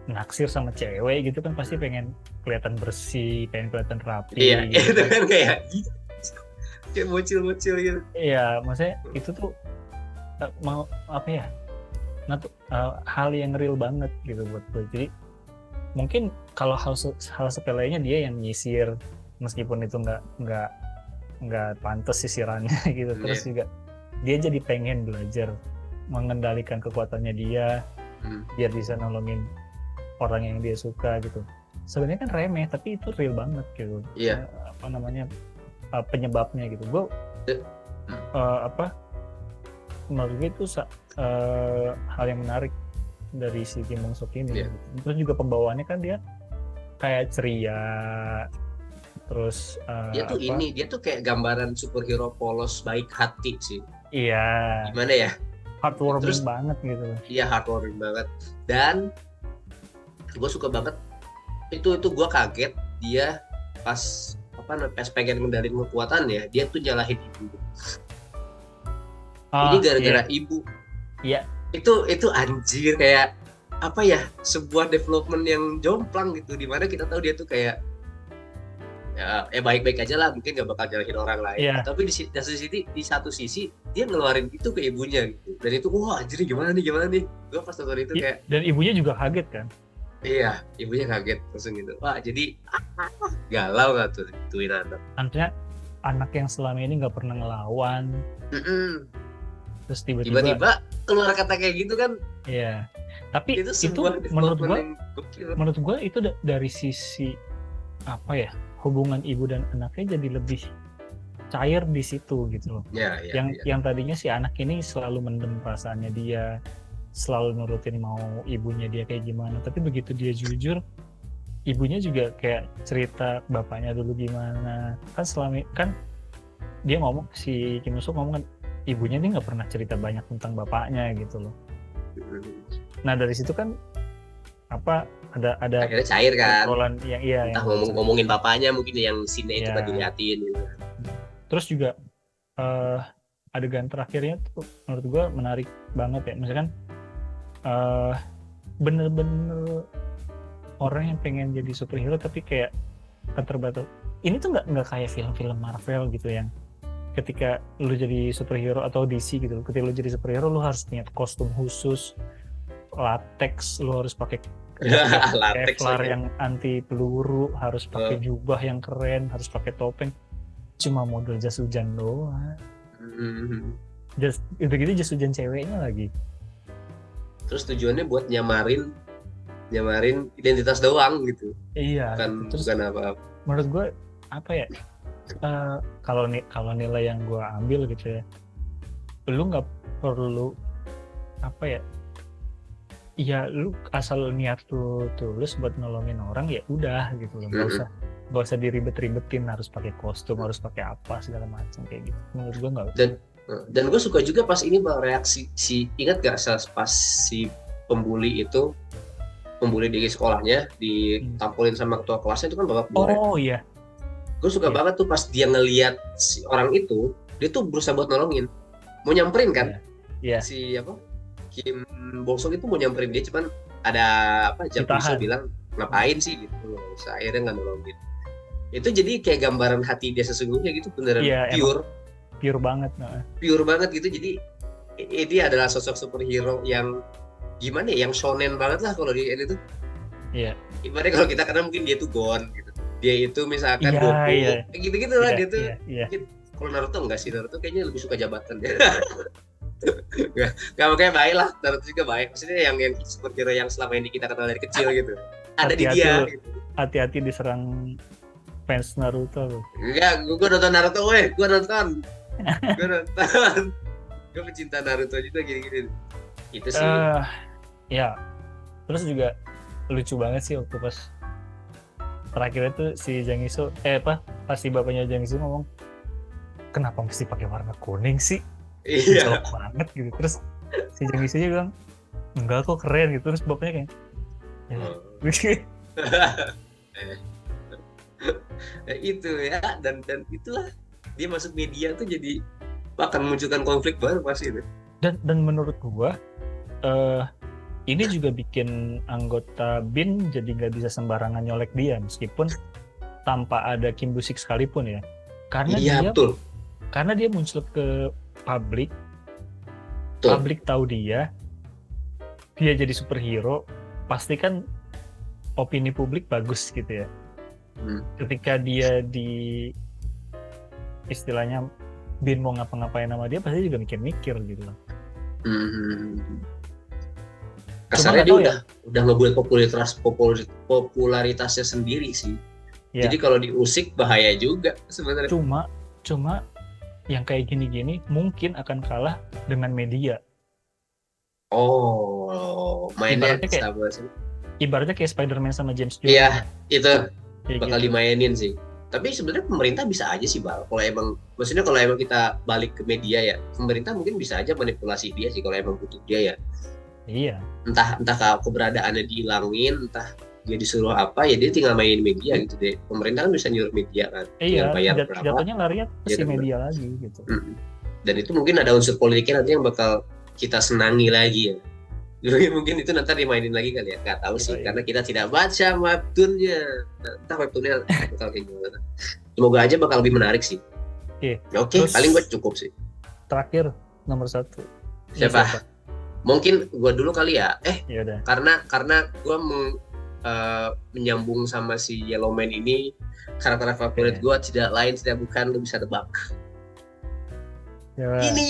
naksir sama cewek gitu kan pasti pengen kelihatan bersih, pengen kelihatan rapi. Iya, gitu. itu kan kayak bocil-bocil gitu. Iya, maksudnya itu tuh mau hal yang real banget gitu buat gue. Jadi mungkin kalau hal sepelenya dia yang nyisir, meskipun itu nggak pantas sisirannya gitu. Terus juga dia jadi pengen belajar mengendalikan kekuatannya dia biar bisa nolongin orang yang dia suka gitu. sebenarnya kan remeh tapi itu real banget gitu. Iya. Apa namanya penyebabnya gitu. Gue apa menurut gue itu hal yang menarik dari si Kim Bong Sook ini. Iya. Gitu. Terus juga pembawaannya kan dia kayak ceria, terus Dia tuh dia tuh kayak gambaran superhero polos baik hati sih. iya Gimana ya? heartwarming Terus banget gitu. Iya, heartwarming banget. Dan gue suka banget itu gue kaget dia pas pas pengen ngendalin kekuatannya, dia tuh nyalahin ibu. Ini gara-gara ibu. Iya. Itu anjir, kayak apa ya, sebuah development yang jomplang gitu, dimana kita tahu dia tuh kayak ya baik-baik aja lah, mungkin gak bakal nyalahin orang lain. Iya. Tapi di satu sisi dia ngeluarin itu ke ibunya gitu. Dan itu wah anjir, gimana nih gue pas nonton itu kayak, dan ibunya juga kaget kan. iya, ibunya kaget langsung gitu. Wah, jadi galau gak tuh ituin anak. Artinya anak yang selama ini nggak pernah ngelawan, terus Tiba-tiba keluar kata kayak gitu kan. Iya. Tapi Itu itu sebuah menurut gua itu dari sisi apa ya, hubungan ibu dan anaknya jadi lebih cair di situ gitu loh. Ya, Yang tadinya si anak ini selalu mendem perasaannya dia, selalu nurutin mau ibunya dia kayak gimana, tapi begitu dia jujur, ibunya juga kayak cerita bapaknya dulu gimana. Kan selama kan dia ngomong, si Kim Bong Sook ngomong kan, ibunya dia nggak pernah cerita banyak tentang bapaknya gitu loh. Nah dari situ kan apa ada akhirnya cair kan. Yang entah ngomongin bapaknya mungkin yang scene itu tadi diliatin gitu. Terus juga adegan terakhirnya tuh menurut gue menarik banget ya, misalkan bener-bener orang yang pengen jadi superhero tapi kayak terbatas. Ini tuh nggak kayak film-film Marvel gitu yang ketika lu jadi superhero atau DC gitu, ketika lu jadi superhero lu harus punya kostum khusus, latex, lu harus pakai Kevlar yang anti peluru, harus pakai jubah yang keren, harus pakai topeng. Cuma model jas hujan doang. Udah gitu jas hujan ceweknya lagi. Terus tujuannya buat nyamarin identitas doang gitu. Iya. Bukan apa-apa. Menurut gue apa ya? Kalau nilai yang gue ambil gitu ya, lu nggak perlu apa ya? Ya lu asal niat lu tulus buat nolongin orang ya udah gitu loh, nggak usah diribet-ribetin harus pakai kostum, harus pakai apa segala macam kayak gitu. Menurut gue nggak. Dan gue suka juga pas ini bang reaksi ingat gak pas si pembuli di sekolahnya ditampolin sama ketua kelasnya itu kan bapak murid. Oh iya. Gue suka banget tuh pas dia ngelihat si orang itu, dia tuh berusaha buat nolongin, mau nyamperin kan. Iya. Si Kim Bong Sook itu mau nyamperin dia, cuman ada Jang Pisau bilang ngapain sih gitu, akhirnya nggak nolongin. Itu jadi kayak gambaran hati dia sesungguhnya gitu, beneran pure banget gitu. Jadi ini adalah sosok superhero yang gimana ya, yang shonen banget lah kalau di itu. Iya. Ibaratnya kalau kita kenal mungkin dia tuh Gon gitu, dia itu misalkan Goku, gitu lah dia tuh. Kalau Naruto enggak sih, Naruto kayaknya lebih suka jabatan dia. Gak makanya baik lah, Naruto juga baik. Maksudnya yang superhero yang selama ini kita kenal dari kecil gitu, ada di dia gitu. Hati-hati diserang fans Naruto. Enggak, gue nonton Naruto, gue nonton gue pecinta Naruto juga gini-gini. Itu sih ya. Terus juga lucu banget sih waktu pas terakhir itu si Jang Iso pas si bapaknya Jang Iso ngomong, kenapa mesti pakai warna kuning sih? Iya banget gitu. Terus si Jang Iso bilang enggak kok keren gitu. Terus bapaknya kayak itu ya, dan itulah dia masuk media tuh jadi akan memunculkan konflik baru pasti itu. Dan menurut gua ini juga bikin anggota BIN jadi nggak bisa sembarangan nyolek dia meskipun tanpa ada Kim Bong Sook sekalipun ya, karena betul. Karena dia muncul ke publik tahu dia jadi superhero, pasti kan opini publik bagus gitu ya. Ketika dia di istilahnya BIN mau ngapa-ngapain sama dia, pasti juga mikir-mikir gitu loh. Kasarnya nggak dia tahu ya. udah ngebuat popularitasnya sendiri sih. Ya. Jadi kalau diusik bahaya juga sebenarnya. Cuma yang kayak gini-gini mungkin akan kalah dengan media. Oh, mainnya Ibaratnya kayak sama sih. Ibaratnya kayak Spider-Man sama James Gunn. Iya, itu Kayak bakal gitu. dimainin sih. Tapi sebenarnya pemerintah bisa aja sih, Bal. Maksudnya kalau emang kita balik ke media ya, pemerintah mungkin bisa aja manipulasi dia sih kalau emang butuh dia ya. Iya. Entah keberadaannya dihilangin, entah dia disuruh apa ya dia tinggal mainin media gitu deh. Pemerintah kan bisa nyuruh media kan. Iya, Tinggal bayar berapa. jatuhnya larinya ke Ya si kan, media lagi gitu. Dan itu mungkin ada unsur politiknya nanti yang bakal kita senangi lagi ya. Mungkin itu nanti dimainin lagi kali ya, nggak tahu sih, karena kita tidak baca webtoonnya. Entah webtoonnya bakal kayak gimana. Semoga aja bakal lebih menarik sih. Oke, paling gue cukup sih. Terakhir nomor 1. Siapa? Mungkin gue dulu kali ya. Yaudah. Karena gue menyambung sama si Yellowman ini, karakter favorit gue tidak lain tidak bukan, lu bisa tebak. Ya. Ini.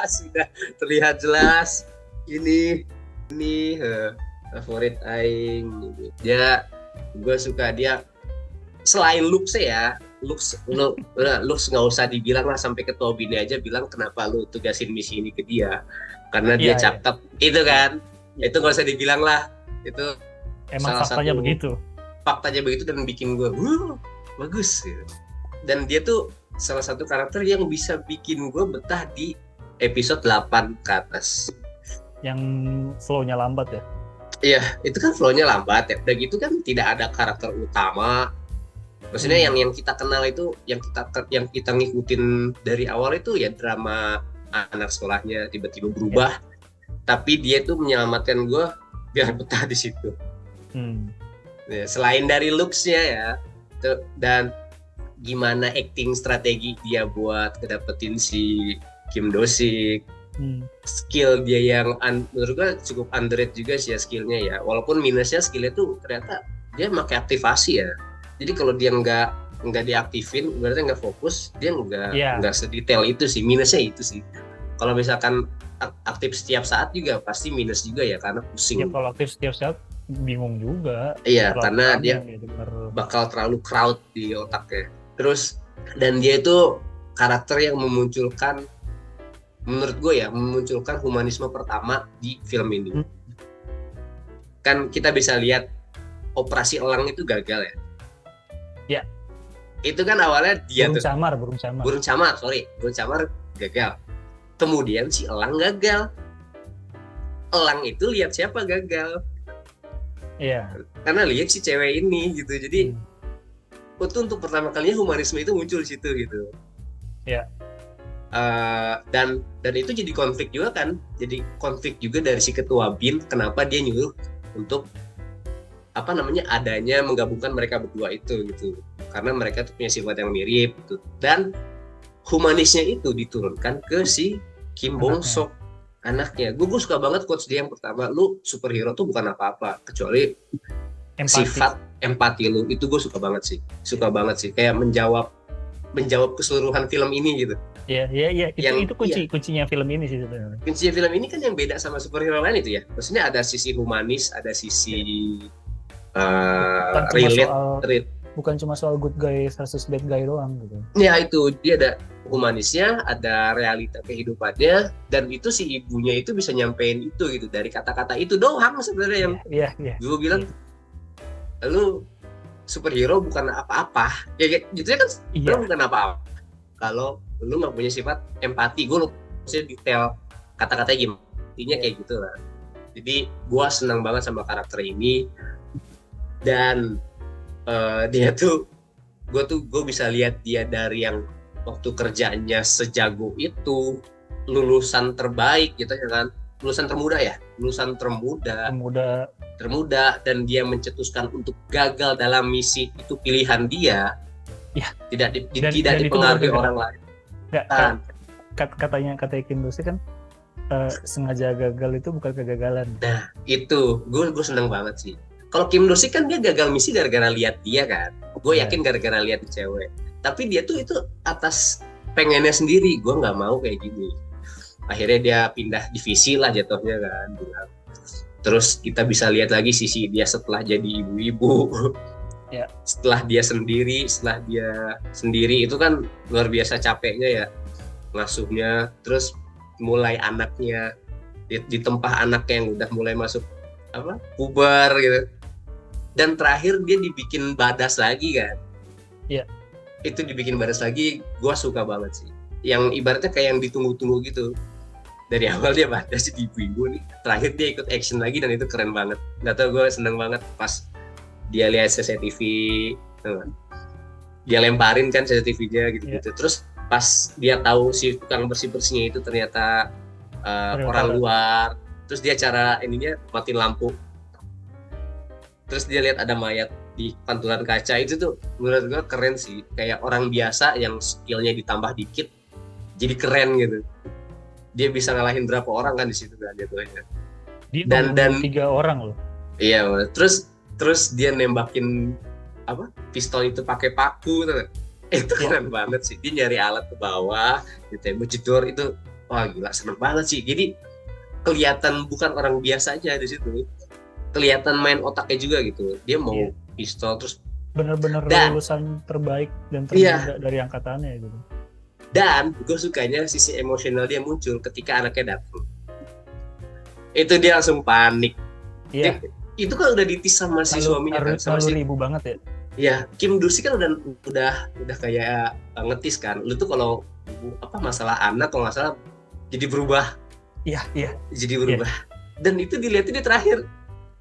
Sudah terlihat jelas. Ini favorit aing. Gue suka dia. Selain looks ya, looks nggak usah dibilang lah, sampai ke Tobin aja bilang kenapa lu tugasin misi ini ke dia, karena dia cakep. Itu kan, itu nggak usah dibilang lah. Itu emang faktanya begitu. Faktanya begitu dan bikin gue bagus gitu. Dan dia tuh salah satu karakter yang bisa bikin gue betah di episode 8 ke atas. Yang flow-nya lambat ya? Iya, itu kan flow-nya lambat ya. Udah gitu kan tidak ada karakter utama. Maksudnya yang kita kenal itu, yang kita ngikutin dari awal itu ya drama anak sekolahnya tiba-tiba berubah. Tapi dia tuh menyelamatkan gue biar betah di situ. Ya, selain dari looks-nya ya, dan gimana acting strategi dia buat ngedapetin si Kim Do-sik, skill dia yang menurut gue cukup underrated juga sih ya skillnya ya, walaupun minusnya skillnya tuh ternyata dia pakai aktivasi ya, jadi kalau dia nggak diaktifin berarti nggak fokus, dia nggak sedetail itu sih, minusnya itu sih. Kalau misalkan aktif setiap saat juga pasti minus juga ya, karena pusing. Ya, kalau aktif setiap saat bingung juga. Iya, karena dia bakal terlalu crowd di otaknya. Terus dan dia itu karakter yang memunculkan, menurut gue ya, memunculkan humanisme pertama di film ini. Kan kita bisa lihat Operasi Elang itu gagal ya. Ya. Itu kan awalnya dia Burung camar gagal. Kemudian si Elang gagal. Elang itu lihat siapa gagal? Iya. Karena lihat si cewek ini gitu. Jadi itu untuk pertama kalinya humanisme itu muncul di situ gitu. Iya. Dan itu jadi konflik juga kan, jadi konflik juga dari si ketua BIN, kenapa dia nyuruh untuk adanya menggabungkan mereka berdua itu gitu, karena mereka tuh punya sifat yang mirip gitu. Dan humanisnya itu diturunkan ke si Kim Bong Sok, anaknya. Gue suka banget quotes dia yang pertama, lu superhero tuh bukan apa-apa kecuali sifat empati lu. Itu gue suka banget sih kayak menjawab keseluruhan film ini gitu. Iya. Itu kuncinya film ini sih sebenarnya. Kuncinya film ini kan yang beda sama superhero lain itu ya. Maksudnya ada sisi humanis, ada sisi bukan cuma soal good guy versus bad guy doang gitu. Ya itu, dia ada humanisnya, ada realita kehidupannya, dan itu si ibunya itu bisa nyampein itu gitu dari kata-kata itu doang sebenarnya yang gue bilang. Lu superhero bukan apa-apa ya gitu kan, lu bukan apa-apa kalau lu nggak punya sifat empati. Gue maksudnya detail kata-katanya gimana, intinya kayak gitu lah. Jadi gue senang banget sama karakter ini, dan dia tuh gue bisa lihat dia dari yang waktu kerjanya sejago itu, lulusan terbaik gitu ya kan, lulusan termuda, dan dia mencetuskan untuk gagal dalam misi itu pilihan dia, tidak dipengaruhi orang lain. Katanya Kim Do-sik kan sengaja gagal itu bukan kegagalan. Nah itu gue seneng banget sih. Kalau Kim Do-sik kan dia gagal misi gara-gara lihat dia kan, gue yakin gara-gara lihat cewek. Tapi dia tuh itu atas pengennya sendiri, gue nggak mau kayak gini. akhirnya dia pindah divisi lah jatuhnya kan. Terus kita bisa lihat lagi sisi dia setelah jadi ibu-ibu. Ya. Setelah dia sendiri itu kan luar biasa capeknya ya ngasuhnya. Terus mulai anaknya ditempah anaknya yang udah mulai masuk puber gitu. Dan terakhir dia dibikin badas lagi kan. Iya. Itu dibikin badas lagi, gue suka banget sih. Yang ibaratnya kayak yang ditunggu-tunggu gitu. Dari awal dia badas di ibu-ibu nih, terakhir dia ikut action lagi dan itu keren banget. Gak tau, gue seneng banget pas dia lihat CCTV, dia lemparin kan CCTV-nya gitu-gitu. Terus pas dia tahu si tukang bersih-bersihnya itu ternyata orang luar, terus dia cara ininya matiin lampu, terus dia lihat ada mayat di pantulan kaca. Itu tuh menurut gue keren sih, kayak orang biasa yang skillnya ditambah dikit jadi keren gitu. Dia bisa ngalahin berapa orang kan di situ kan jatuhnya. Dan 3 orang loh. Iya, terus dia nembakin pistol itu pakai paku tuh. Itu keren banget sih. Dia nyari alat ke bawah, ditembak jedor itu. Wah gila, seneng banget sih. Jadi kelihatan bukan orang biasa aja di situ. Kelihatan main otaknya juga gitu. Dia mau pistol terus bener-bener lulusan terbaik dan termuda dari angkatannya gitu. Dan gue sukanya sisi emosional dia muncul ketika anaknya datang. Itu dia langsung panik. Iya. Itu kan udah ditis sama si suaminya kan, sama si ribu banget ya. Iya, Kim Do-sik kan udah kayak ngetis kan. Lu tuh kalau masalah anak kalau nggak salah jadi berubah. Iya. Jadi berubah. Dan itu dilihatin di terakhir.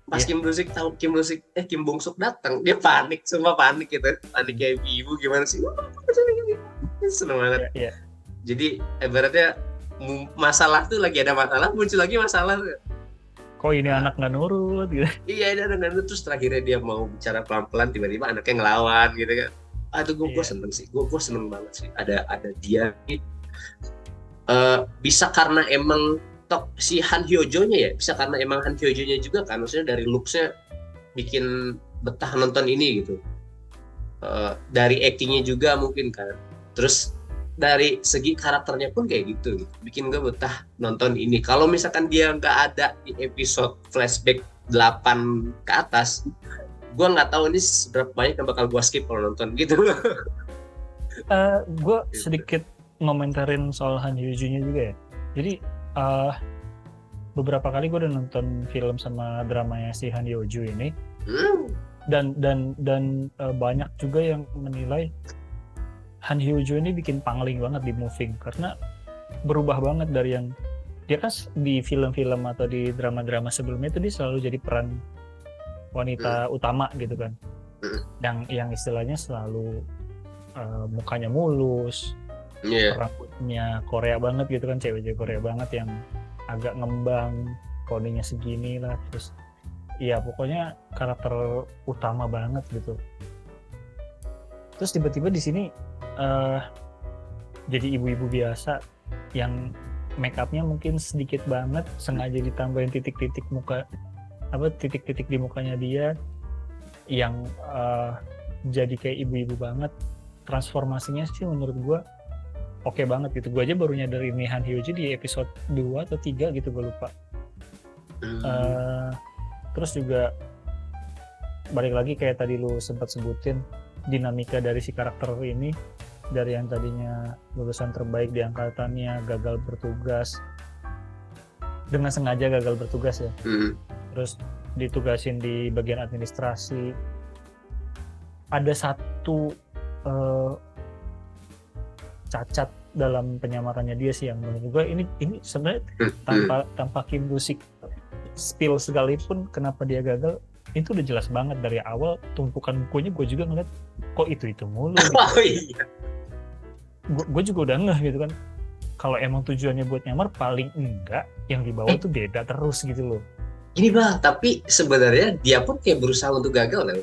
Pas Kim Do-sik tahu Kim Bong-suk datang, dia panik, semua panik gitu. Panik kayak ibu gimana sih? Seneng banget. Iya. Jadi ibaratnya masalah tuh lagi ada masalah, muncul lagi masalah. Kok ini anak nggak nurut gitu? Iya, dia nggak nurut, terus terakhirnya dia mau bicara pelan-pelan, tiba-tiba anaknya ngelawan gitu kan. Itu gue seneng sih, gue seneng banget sih. Ada dia bisa karena emang si Han Hyo-jo-nya ya, bisa karena emang Han Hyo-jo-nya juga kan, maksudnya dari looks-nya bikin betah nonton ini gitu. Dari acting-nya juga mungkin kan. Terus dari segi karakternya pun kayak gitu, bikin gue betah nonton ini. Kalau misalkan dia nggak ada di episode flashback 8 ke atas, gue nggak tahu ini seberapa banyak yang bakal gue skip kalau nonton gitu. Gue sedikit ngomentarin soal Han Hyo-jo-nya juga ya. Jadi beberapa kali gue udah nonton film sama dramanya si Han Hyo-jo ini, dan banyak juga yang menilai Han Hyo-jo ini bikin pangling banget di Moving karena berubah banget dari yang dia kan di film-film atau di drama-drama sebelumnya itu dia selalu jadi peran wanita utama gitu kan, yang istilahnya selalu mukanya mulus, rambutnya Korea banget gitu kan, cewek-cewek Korea banget yang agak ngembang, kodenya segini lah, terus ya pokoknya karakter utama banget gitu. Terus tiba-tiba di sini jadi ibu-ibu biasa yang make up-nya mungkin sedikit banget, sengaja ditambahin titik-titik titik-titik di mukanya dia yang jadi kayak ibu-ibu banget. Transformasinya sih menurut gue oke banget gitu. Gue aja baru nyadar ini Han Hyo-jo di episode 2 atau 3 gitu, gue lupa. Terus juga balik lagi kayak tadi lu sempat sebutin, dinamika dari si karakter ini, dari yang tadinya lulusan terbaik di angkatannya gagal bertugas, dengan sengaja gagal bertugas ya, terus ditugasin di bagian administrasi. Ada satu cacat dalam penyamarannya dia sih yang menurut gue ini sebenarnya tanpa Kim Do-sik spill sekalipun kenapa dia gagal, itu udah jelas banget dari awal. Tumpukan bukunya gue juga ngeliat kok itu mulu gitu. Oh iya. Gue juga udah ngeh gitu kan, kalau emang tujuannya buat nyamar, paling enggak yang dibawa tuh beda terus gitu loh. Gini Bang, tapi sebenarnya dia pun kayak berusaha untuk gagal kan?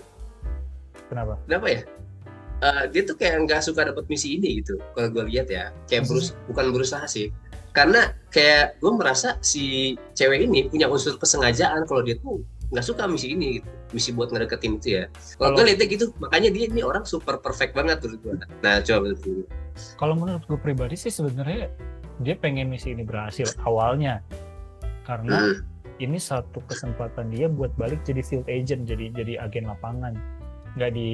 Kenapa ya? Dia tuh kayak nggak suka dapat misi ini gitu. Kalau gue lihat ya, kayak bukan berusaha sih. Karena kayak gue merasa si cewek ini punya unsur kesengajaan kalau dia tuh nggak suka misi ini gitu. Misi buat ngedeketin itu ya. Kalau gue lihatnya gitu, makanya dia ini orang super perfect banget menurut gue. Nah, coba menurut gue. Kalau menurut gue pribadi sih sebenarnya dia pengen misi ini berhasil awalnya karena ini satu kesempatan dia buat balik jadi field agent, jadi agen lapangan, nggak di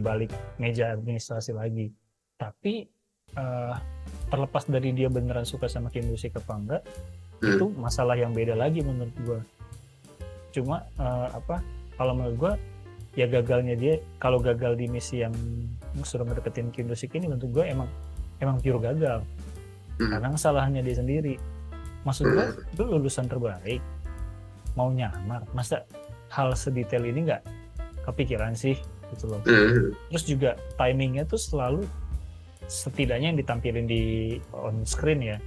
balik meja administrasi lagi. Tapi terlepas dari dia beneran suka sama Kim Do-sik apa enggak, itu masalah yang beda lagi menurut gue. Cuma kalau menurut gue ya gagalnya dia, kalau gagal di misi yang sudah mendeketin Kim Do-sik ini, menurut gue emang pure gagal karena kesalahannya dia sendiri. Maksud gue, lu lulusan terbaik mau nyamar, masa hal sedetail ini nggak kepikiran sih gitu loh. Terus juga timingnya tuh selalu, setidaknya yang ditampilin di on screen ya,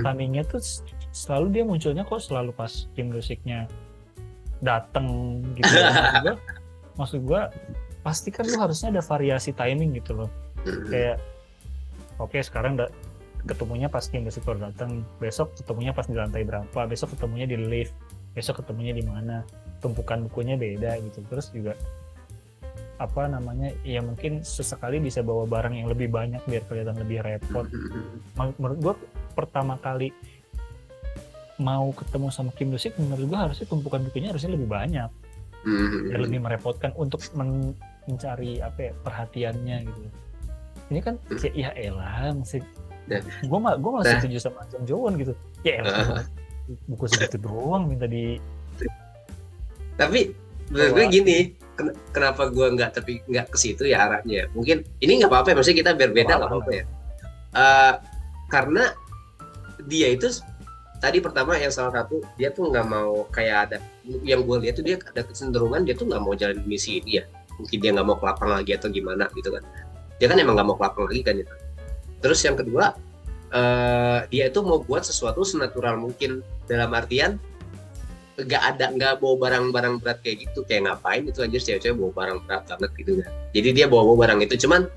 timingnya tuh selalu dia munculnya kok selalu pas Kim Do-siknya dateng gitu ya. Maksud gue pasti kan lu harusnya ada variasi timing gitu loh. Kayak oke, sekarang ketemunya pas Kim Do-sik baru datang, besok ketemunya pas di lantai berapa, besok ketemunya di lift, besok ketemunya di mana, tumpukan bukunya beda gitu. Terus juga ya mungkin sesekali bisa bawa barang yang lebih banyak biar kelihatan lebih repot. Menurut gue pertama kali mau ketemu sama Kim Do-sik, menurut gue harusnya tumpukan bukunya harusnya lebih banyak, biar lebih merepotkan untuk mencari perhatiannya gitu. Ini kan kayak ya elah, gue masih setuju sama Jung Jo-won gitu. Ya elah, buku segitu doang minta di. Tapi menurut gue gini, kenapa gue nggak ke situ ya arahnya? Mungkin ini nggak apa-apa, maksudnya kita berbeda nggak apa-apa ya. Karena dia itu tadi pertama yang salah satu, dia tuh nggak mau, kayak ada yang gue lihat tuh dia ada kecenderungan dia tuh nggak mau jalan misi ini ya. Mungkin dia nggak mau ke lapang lagi atau gimana gitu kan. Dia kan emang nggak mau ke lapang lagi kan gitu. Terus yang kedua, dia itu mau buat sesuatu senatural mungkin, dalam artian nggak bawa barang-barang berat kayak gitu. Kayak ngapain itu aja cewek-cewek bawa barang berat banget gitu kan. Jadi dia bawa barang itu, cuman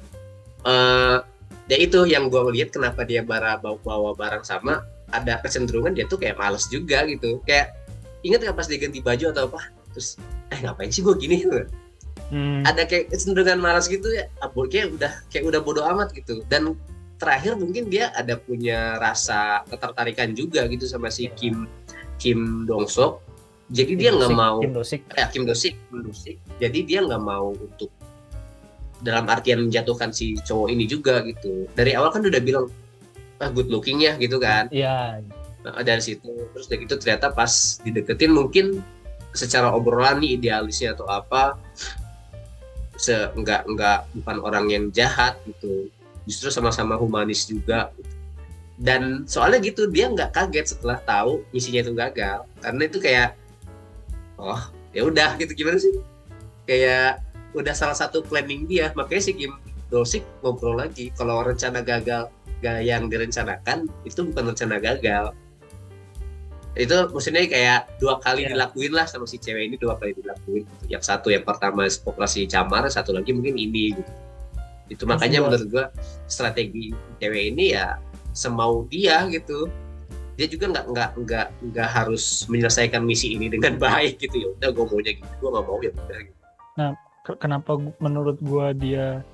ya itu yang gue lihat kenapa dia bawa barang sama, ada kecenderungan dia tuh kayak males juga gitu. Kayak ingat nggak pas dia ganti baju atau apa, terus ngapain sih gue gini gitu. Ada kayak kecenderungan malas gitu ya, kayak udah bodo amat gitu. Dan terakhir mungkin dia ada punya rasa ketertarikan juga gitu sama si Kim Dong-sok. Jadi dia nggak mau Kim Do-sik. Jadi dia nggak mau untuk dalam artian menjatuhkan si cowok ini juga gitu. Dari awal kan udah bilang good looking ya gitu kan. Iya. Dari situ terus dari itu ternyata pas dideketin mungkin secara obrolan nih idealisnya atau apa, bukan orang yang jahat gitu. Justru sama-sama humanis juga. Dan soalnya gitu dia nggak kaget setelah tahu misinya itu gagal, karena itu kayak ya udah gitu, gimana sih, kayak udah salah satu planning dia. Makanya si Kim Do-sik ngobrol lagi kalau rencana gagal yang direncanakan itu bukan rencana gagal, itu maksudnya kayak 2 kali dilakuin lah sama si cewek ini, 2 kali dilakuin gitu. Yang satu yang pertama operasi camar, satu lagi mungkin ini gitu. Itu makanya menurut gua strategi cewek ini ya semau dia gitu. Dia juga nggak harus menyelesaikan misi ini dengan baik gitu. Ya udah gue maunya gitu, gue nggak mau ya udah gitu. Nah, kenapa menurut gue dia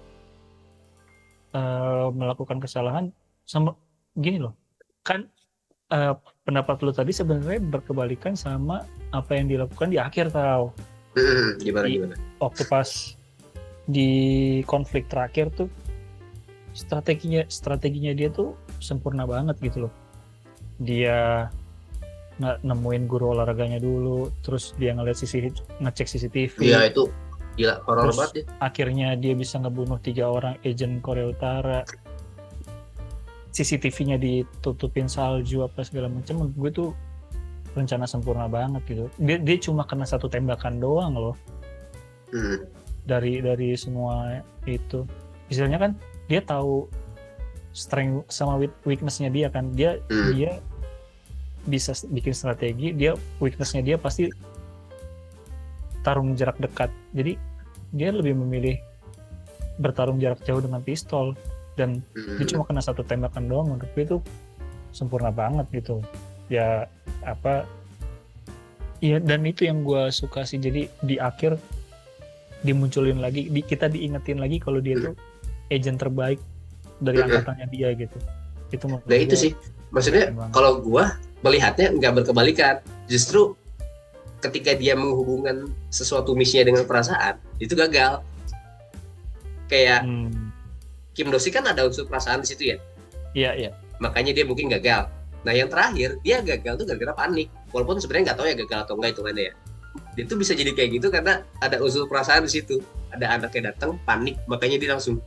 melakukan kesalahan sama gini loh, kan pendapat lu tadi sebenarnya berkebalikan sama apa yang dilakukan di akhir tau. Gimana? Waktu pas di konflik terakhir tuh strateginya dia tuh sempurna banget gitu loh. Dia nemuin guru olahraganya dulu, terus dia ngecek CCTV. Iya itu gila, horor banget ya. Akhirnya dia bisa ngebunuh 3 orang agent Korea Utara. CCTV-nya ditutupin salju apa segala macam. Menurut gue tuh rencana sempurna banget gitu. Dia cuma kena 1 tembakan doang loh. Dari semua itu. Istilahnya kan dia tahu strength sama weakness-nya dia kan. Dia bisa bikin strategi, weakness-nya dia pasti tarung jarak dekat. Jadi dia lebih memilih bertarung jarak jauh dengan pistol, dan dia cuma kena 1 tembakan doang. Menurut gue itu sempurna banget gitu. Ya dan itu yang gue suka sih. Jadi di akhir dimunculin lagi, kita diingetin lagi kalau dia tuh agent terbaik dari angkatannya dia gitu. Itu itu sih Maksudnya Emang. kalau gua melihatnya nggak berkebalikan, justru ketika dia menghubungkan sesuatu misinya dengan perasaan itu gagal. Kayak Kim Do-sik kan ada unsur perasaan di situ ya, Iya. makanya dia mungkin gagal. Nah yang terakhir dia gagal tuh gara-gara panik, walaupun sebenarnya nggak tahu ya gagal atau enggak hitungannya ya. Dia tuh bisa jadi kayak gitu karena ada unsur perasaan di situ. Ada anaknya datang panik, makanya dia langsung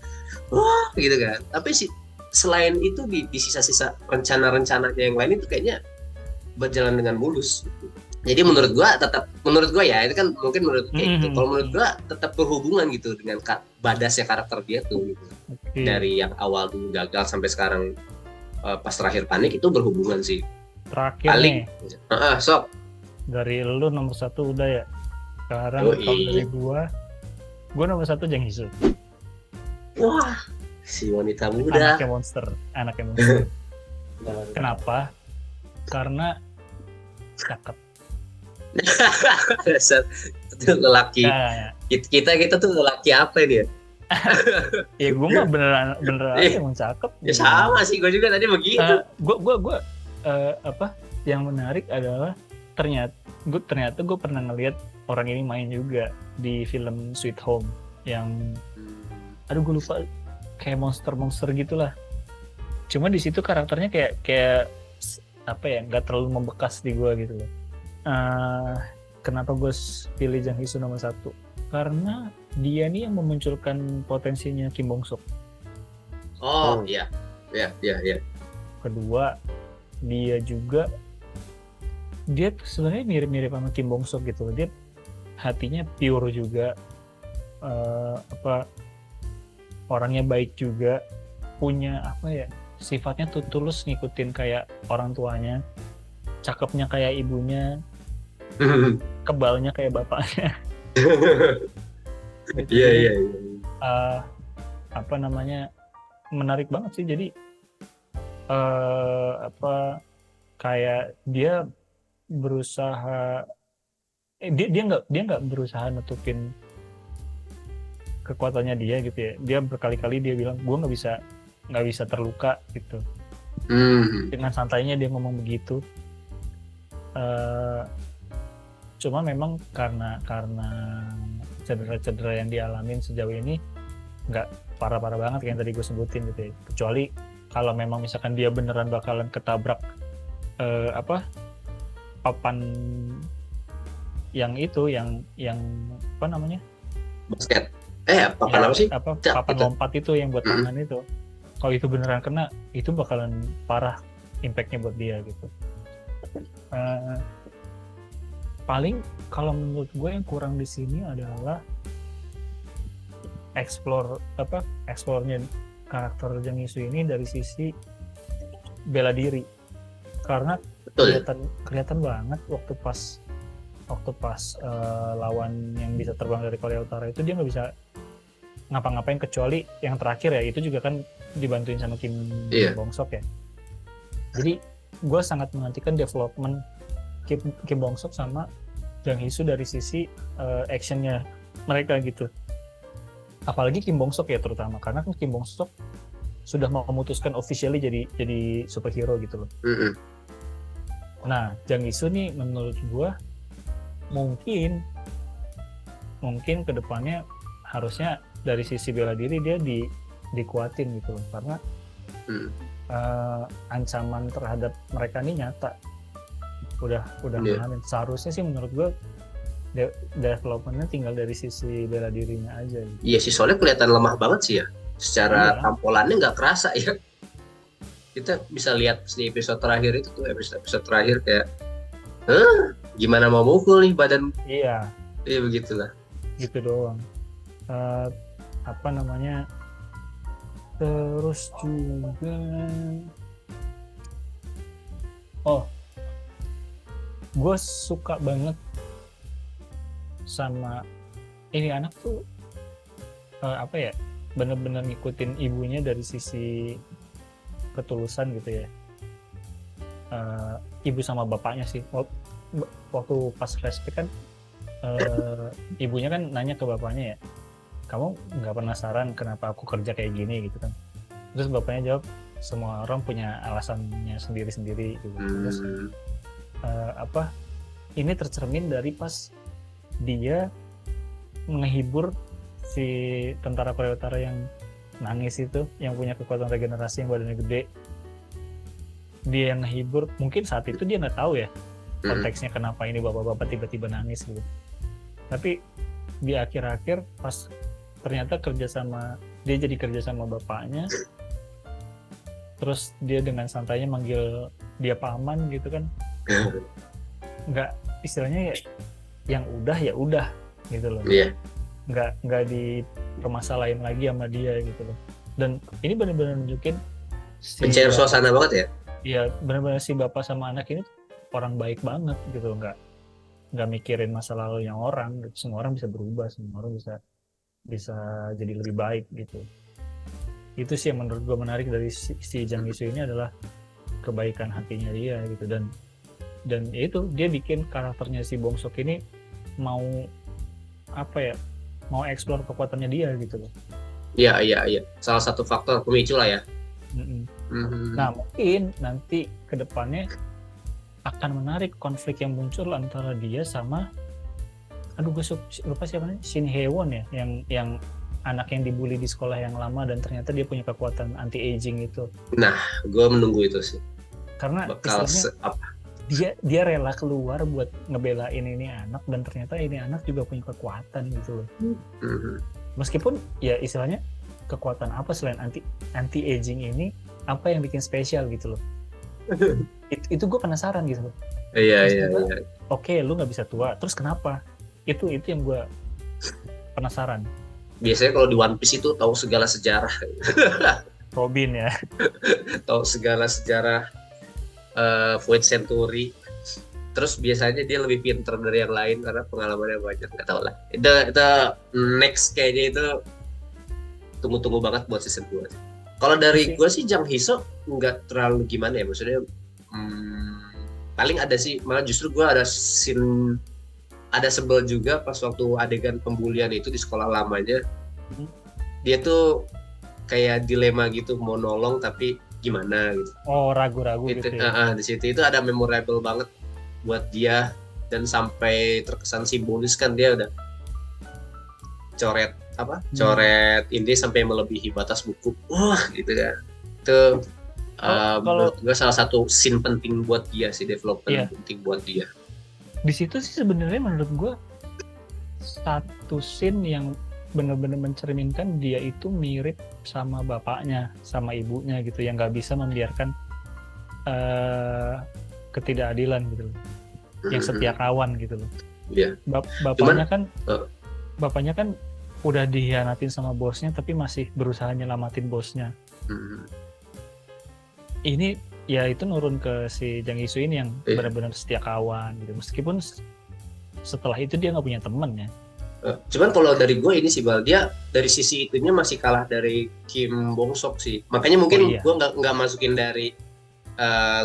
wah gitu kan. Tapi selain itu di sisa-sisa rencana-rencananya yang lain itu kayaknya berjalan dengan mulus. Jadi menurut gua ya itu kan mungkin menurut kayak gitu. Kalau menurut gua tetap berhubungan gitu dengan badasnya karakter dia tuh gitu. Okay. Dari yang awal dulu gagal sampai sekarang pas terakhir panik itu berhubungan sih. Terakhir Paling nih. sok Dari lu nomor 1 udah ya. Sekarang kalau dari gua nomor 1 Jang Hee-soo. Wah, si wanita muda. Anaknya monster. Kenapa? Karena cakep. Itu lelaki. Nah, Kita tuh lelaki apa ini ya? ya gue mah beneran aja emang cakep. Ya sama sih, gue juga tadi begitu. Gue apa yang menarik adalah ternyata gue pernah ngeliat orang ini main juga di film Sweet Home yang aduh gue lupa, kayak monster gitulah. Cuma di situ karakternya kayak apa ya, nggak terlalu membekas di gue gitu loh. Kenapa gue pilih Jang Hee-soo nomor 1? Karena dia nih yang memunculkan potensinya Kim Bong Sook. Oh iya. Kedua, dia sebenarnya mirip-mirip sama Kim Bong Sook gitu loh. Dia hatinya pure juga, orangnya baik juga, punya sifatnya tuh tulus ngikutin kayak orang tuanya, cakepnya kayak ibunya, kebalnya kayak bapaknya. Iya. Menarik banget sih. Jadi kayak dia berusaha, dia nggak berusaha nutupin kekuatannya dia gitu ya. Dia berkali-kali dia bilang gue nggak bisa terluka gitu. Dengan santainya dia ngomong begitu. Cuma memang karena cedera-cedera yang dialamin sejauh ini nggak parah-parah banget kayak yang tadi gue sebutin gitu ya. Kecuali kalau memang misalkan dia beneran bakalan ketabrak papan yang apa namanya, basket papan apa sih, papan lompat itu yang buat tangan itu. Kalau itu beneran kena, itu bakalan parah impactnya buat dia gitu. Paling kalau menurut gue yang kurang di sini adalah explore-nya karakter Jang Hee-soo ini dari sisi bela diri. Karena kelihatan banget waktu pas lawan yang bisa terbang dari Korea Utara itu dia nggak bisa ngapa-ngapain kecuali yang terakhir ya, itu juga kan dibantuin sama Kim Bong Sook ya. Jadi gue sangat menantikan development Kim Bong Sook sama Jang Hee-soo dari sisi actionnya mereka gitu. Apalagi Kim Bong Sook ya terutama, karena kan Kim Bong Sook sudah memutuskan officially jadi superhero gitu loh. Nah, Jang Hee-soo nih menurut gue mungkin kedepannya harusnya dari sisi bela diri dia dikuatin gitu loh, karena ancaman terhadap mereka ini nyata. Udah mengalami. Seharusnya sih menurut gue developmentnya tinggal dari sisi bela dirinya aja gitu. Iya sih, soalnya kelihatan lemah banget sih ya, secara tampolannya nggak kerasa ya. Kita bisa lihat di episode terakhir itu tuh, episode terakhir kayak gimana mau mukul nih badan. Iya begitulah gitu doang. Terus juga gue suka banget sama ini anak tuh bener-bener ngikutin ibunya dari sisi ketulusan gitu ya. Ibu sama bapaknya sih waktu pas flashback kan, ibunya kan nanya ke bapaknya ya, kamu nggak penasaran kenapa aku kerja kayak gini gitu kan. Terus bapaknya jawab, semua orang punya alasannya sendiri-sendiri gitu. Terus ini tercermin dari pas dia menghibur si tentara Korea Utara yang nangis itu, yang punya kekuatan regenerasi, yang badannya gede. Dia yang menghibur, mungkin saat itu dia nggak tahu ya konteksnya kenapa ini bapak-bapak tiba-tiba nangis gitu. Tapi di akhir-akhir pas ternyata dia jadi kerja sama bapaknya, terus dia dengan santainya manggil dia paman gitu kan. Nggak, istilahnya ya yang udah ya udah gitu loh. Iya. Nggak dipermasalahin lagi sama dia gitu loh. Dan ini benar-benar nunjukin Pencair suasana banget ya. Iya, benar-benar si bapak sama anak ini orang baik banget gitu loh. Nggak mikirin masa lalunya orang gitu. Semua orang bisa berubah, semua orang bisa jadi lebih baik gitu. Itu sih yang menurut gue menarik dari si Jang Hee-soo ini adalah kebaikan hatinya dia gitu. Dan ya itu, dia bikin karakternya si Bong Seok ini mau eksplor kekuatannya dia gitu loh. Iya. Salah satu faktor pemicu lah ya. Nah, mungkin nanti ke depannya akan menarik konflik yang muncul antara dia sama gue lupa siapa namanya, Shin Hye-won ya, yang anak yang dibully di sekolah yang lama dan ternyata dia punya kekuatan anti aging itu. Nah, gue menunggu itu sih. Karena dia rela keluar buat ngebelain ini anak dan ternyata ini anak juga punya kekuatan gitu loh. Meskipun ya istilahnya kekuatan apa selain anti aging ini, apa yang bikin spesial gitu loh. itu gue penasaran gitu loh. Iya. Oke, lu nggak bisa tua, terus kenapa? Itu yang gue penasaran. Biasanya kalau di One Piece itu tahu segala sejarah. Robin ya. Tahu segala sejarah Void Century. Terus biasanya dia lebih pintar dari yang lain karena pengalamannya banyak. Nggak tahu lah. Itu next kayaknya itu tunggu banget buat season 2. Kalau dari gue sih Jang Hee-soo nggak terlalu gimana ya, maksudnya paling ada sih, malah justru gue ada sebel juga pas waktu adegan pembulian itu di sekolah lamanya. Dia tuh kayak dilema gitu, mau nolong tapi gimana gitu. Oh, ragu-ragu gitu ya. Di situ itu ada memorable banget buat dia, dan sampai terkesan simbolis kan dia udah coret ini sampai melebihi batas buku. Wah, gitu kan. Itu menurut gue salah satu scene penting buat dia sih, development penting buat dia. Di situ sih sebenarnya menurut gue satu scene yang benar-benar mencerminkan dia itu mirip sama bapaknya, sama ibunya gitu, yang nggak bisa membiarkan ketidakadilan gitu loh, yang setia kawan gitu loh. Iya. Bapaknya kan udah dihianatin sama bosnya tapi masih berusaha nyelamatin bosnya. Ini ya itu nurun ke si Jang Hee-soo ini yang benar-benar setia kawan gitu, meskipun setelah itu dia nggak punya teman ya. Cuman kalau dari gue ini sih Bal, dia dari sisi itunya masih kalah dari Kim Bong Seok sih, makanya mungkin gue nggak masukin dari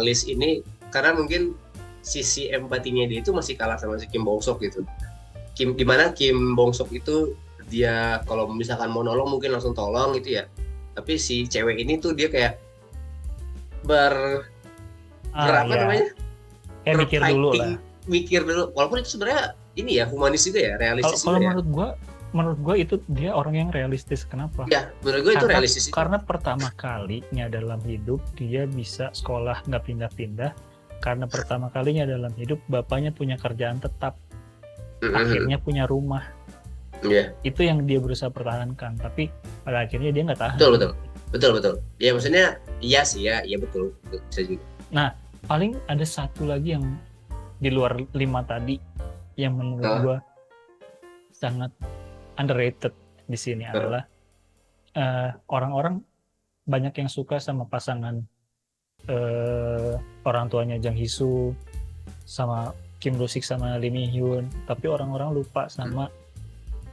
list ini karena mungkin sisi empatinya dia itu masih kalah sama si Kim Bong Seok gitu. Dimana Kim Bong Seok itu dia kalau misalkan mau nolong mungkin langsung tolong gitu ya, tapi si cewek ini tuh dia kayak mikir dulu, walaupun itu sebenarnya ini ya humanis juga ya, realistis. Kalau menurut gue itu dia orang yang realistis. Kenapa? Ya, menurut gue itu realistis. Karena pertama kalinya dalam hidup dia bisa sekolah nggak pindah-pindah, karena pertama kalinya dalam hidup bapaknya punya kerjaan tetap, akhirnya punya rumah. Itu yang dia berusaha pertahankan, tapi pada akhirnya dia nggak tahan. Betul. Ya maksudnya iya sih ya, iya betul bisa juga. Nah, paling ada satu lagi yang di luar 5 tadi yang menurut gua sangat underrated di sini adalah orang-orang banyak yang suka sama pasangan orang tuanya Jang Hee-soo sama Kim Do-sik sama Lee Mi-hyun, tapi orang-orang lupa sama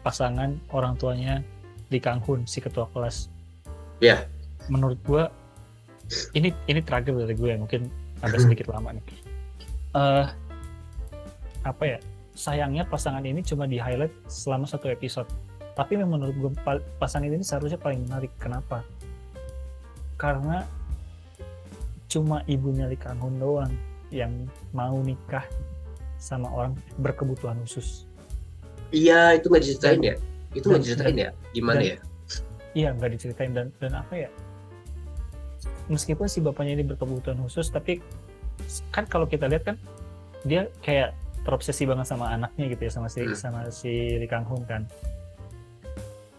pasangan orang tuanya Lee Kang-hun, si ketua kelas. Menurut gue ini terakhir dari gue, mungkin agak sedikit lama nih. Sayangnya pasangan ini cuma di highlight selama 1 episode, tapi menurut gue pasangan ini seharusnya paling menarik. Kenapa? Karena cuma ibunya Lee Kang Hun doang yang mau nikah sama orang berkebutuhan khusus. Iya, itu nggak diceritain Dan- ya? Itu nggak dan- diceritain ya? Gimana dan- ya? Iya, nggak diceritain, dan apa ya, meskipun si bapaknya ini berkebutuhan khusus, tapi kan kalau kita lihat kan dia kayak terobsesi banget sama anaknya gitu ya, sama si Lee Kang Hun kan.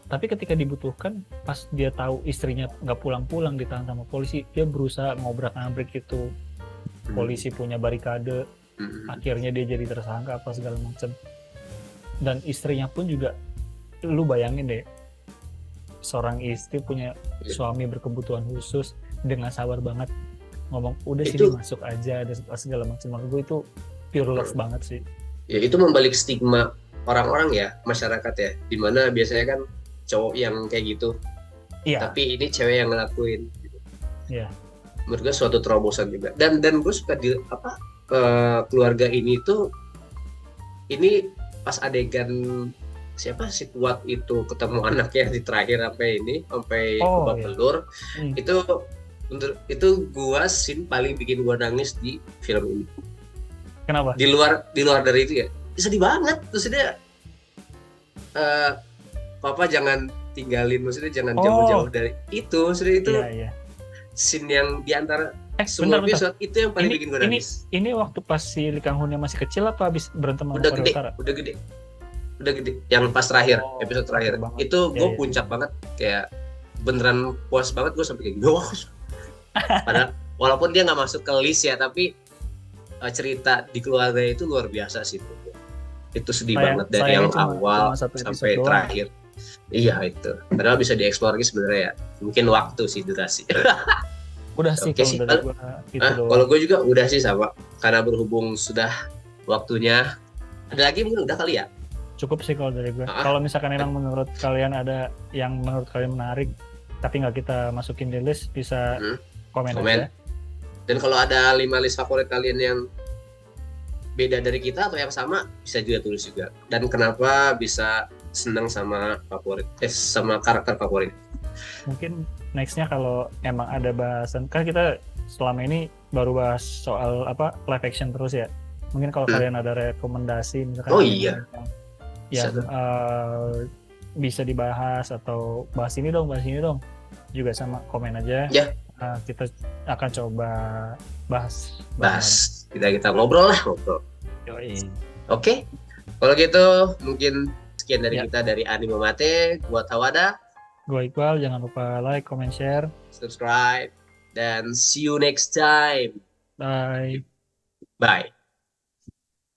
Tapi ketika dibutuhkan, pas dia tahu istrinya nggak pulang-pulang, ditahan sama polisi, dia berusaha ngobrak-ngabrik itu. Polisi punya barikade, akhirnya dia jadi tersangka apa segala macam. Dan istrinya pun juga, lu bayangin deh, seorang istri punya suami berkebutuhan khusus dengan sabar banget ngomong udah Itu- sini masuk aja dan segala macam. Menurut gue itu pure love banget sih. Ya itu membalik stigma orang-orang ya, masyarakat ya, dimana biasanya kan cowok yang kayak gitu, Iya, tapi ini cewek yang ngelakuin. iya. Menurut gue suatu terobosan juga. Dan gue suka di keluarga ini tuh, ini pas adegan siapa si Kuat itu ketemu anaknya di terakhir sampai Oh, babak iya. belur, Hmm. itu gua scene paling bikin gua nangis di film ini. Kenapa? Di luar dari itu ya sedih banget. Terus dia papa jangan tinggalin, maksudnya jangan Oh. jauh-jauh dari itu. Maksudnya itu Iya, iya. scene yang di antara bentar. semua episode itu yang paling Ini- bikin gua nangis. Ini waktu pas si Lee Kang Hun masih kecil apa habis berantem sama Udah Korea gede, Utara? udah gede. Yang pas terakhir, Oh, episode terakhir banget. itu Iya, gue iya. puncak banget, kayak beneran puas banget gue sampai kayak gitu. Padahal walaupun dia nggak masuk ke list ya, tapi cerita di keluarga itu luar biasa sih. Itu sedih banget dari yang awal cuma satu episode sampai doang. terakhir. Iya itu. Padahal bisa dieksplor lagi sebenarnya ya. Mungkin waktu sih durasi. Udah sih Oke kalau sih, dari gua itu doang. Kalau gue juga udah sih sama. Karena berhubung sudah waktunya. Ada lagi mungkin udah kali ya. Cukup sih kalau dari gue. Ah. Kalau misalkan emang menurut kalian ada yang menurut kalian menarik tapi nggak kita masukin di list, bisa komen Komen. aja. Dan kalau ada 5 list favorit kalian yang beda dari kita atau yang sama, bisa juga tulis juga. Dan kenapa bisa senang sama sama karakter favorit. Mungkin nextnya kalau emang ada bahasan, kan kita selama ini baru bahas soal apa live action terus ya. Mungkin kalau kalian ada rekomendasi misalkan Oh iya. yang Bisa bisa dibahas atau bahas ini dong juga sama komen aja. Ya. Kita akan coba bahas. Kita ngobrol lah. Yoi. Oke. Kalau gitu mungkin sekian dari Ya. kita dari Anime Mate. Buat Tawada, Gue Iqbal, jangan lupa like, comment, share. subscribe, dan see you next time. Bye. Bye.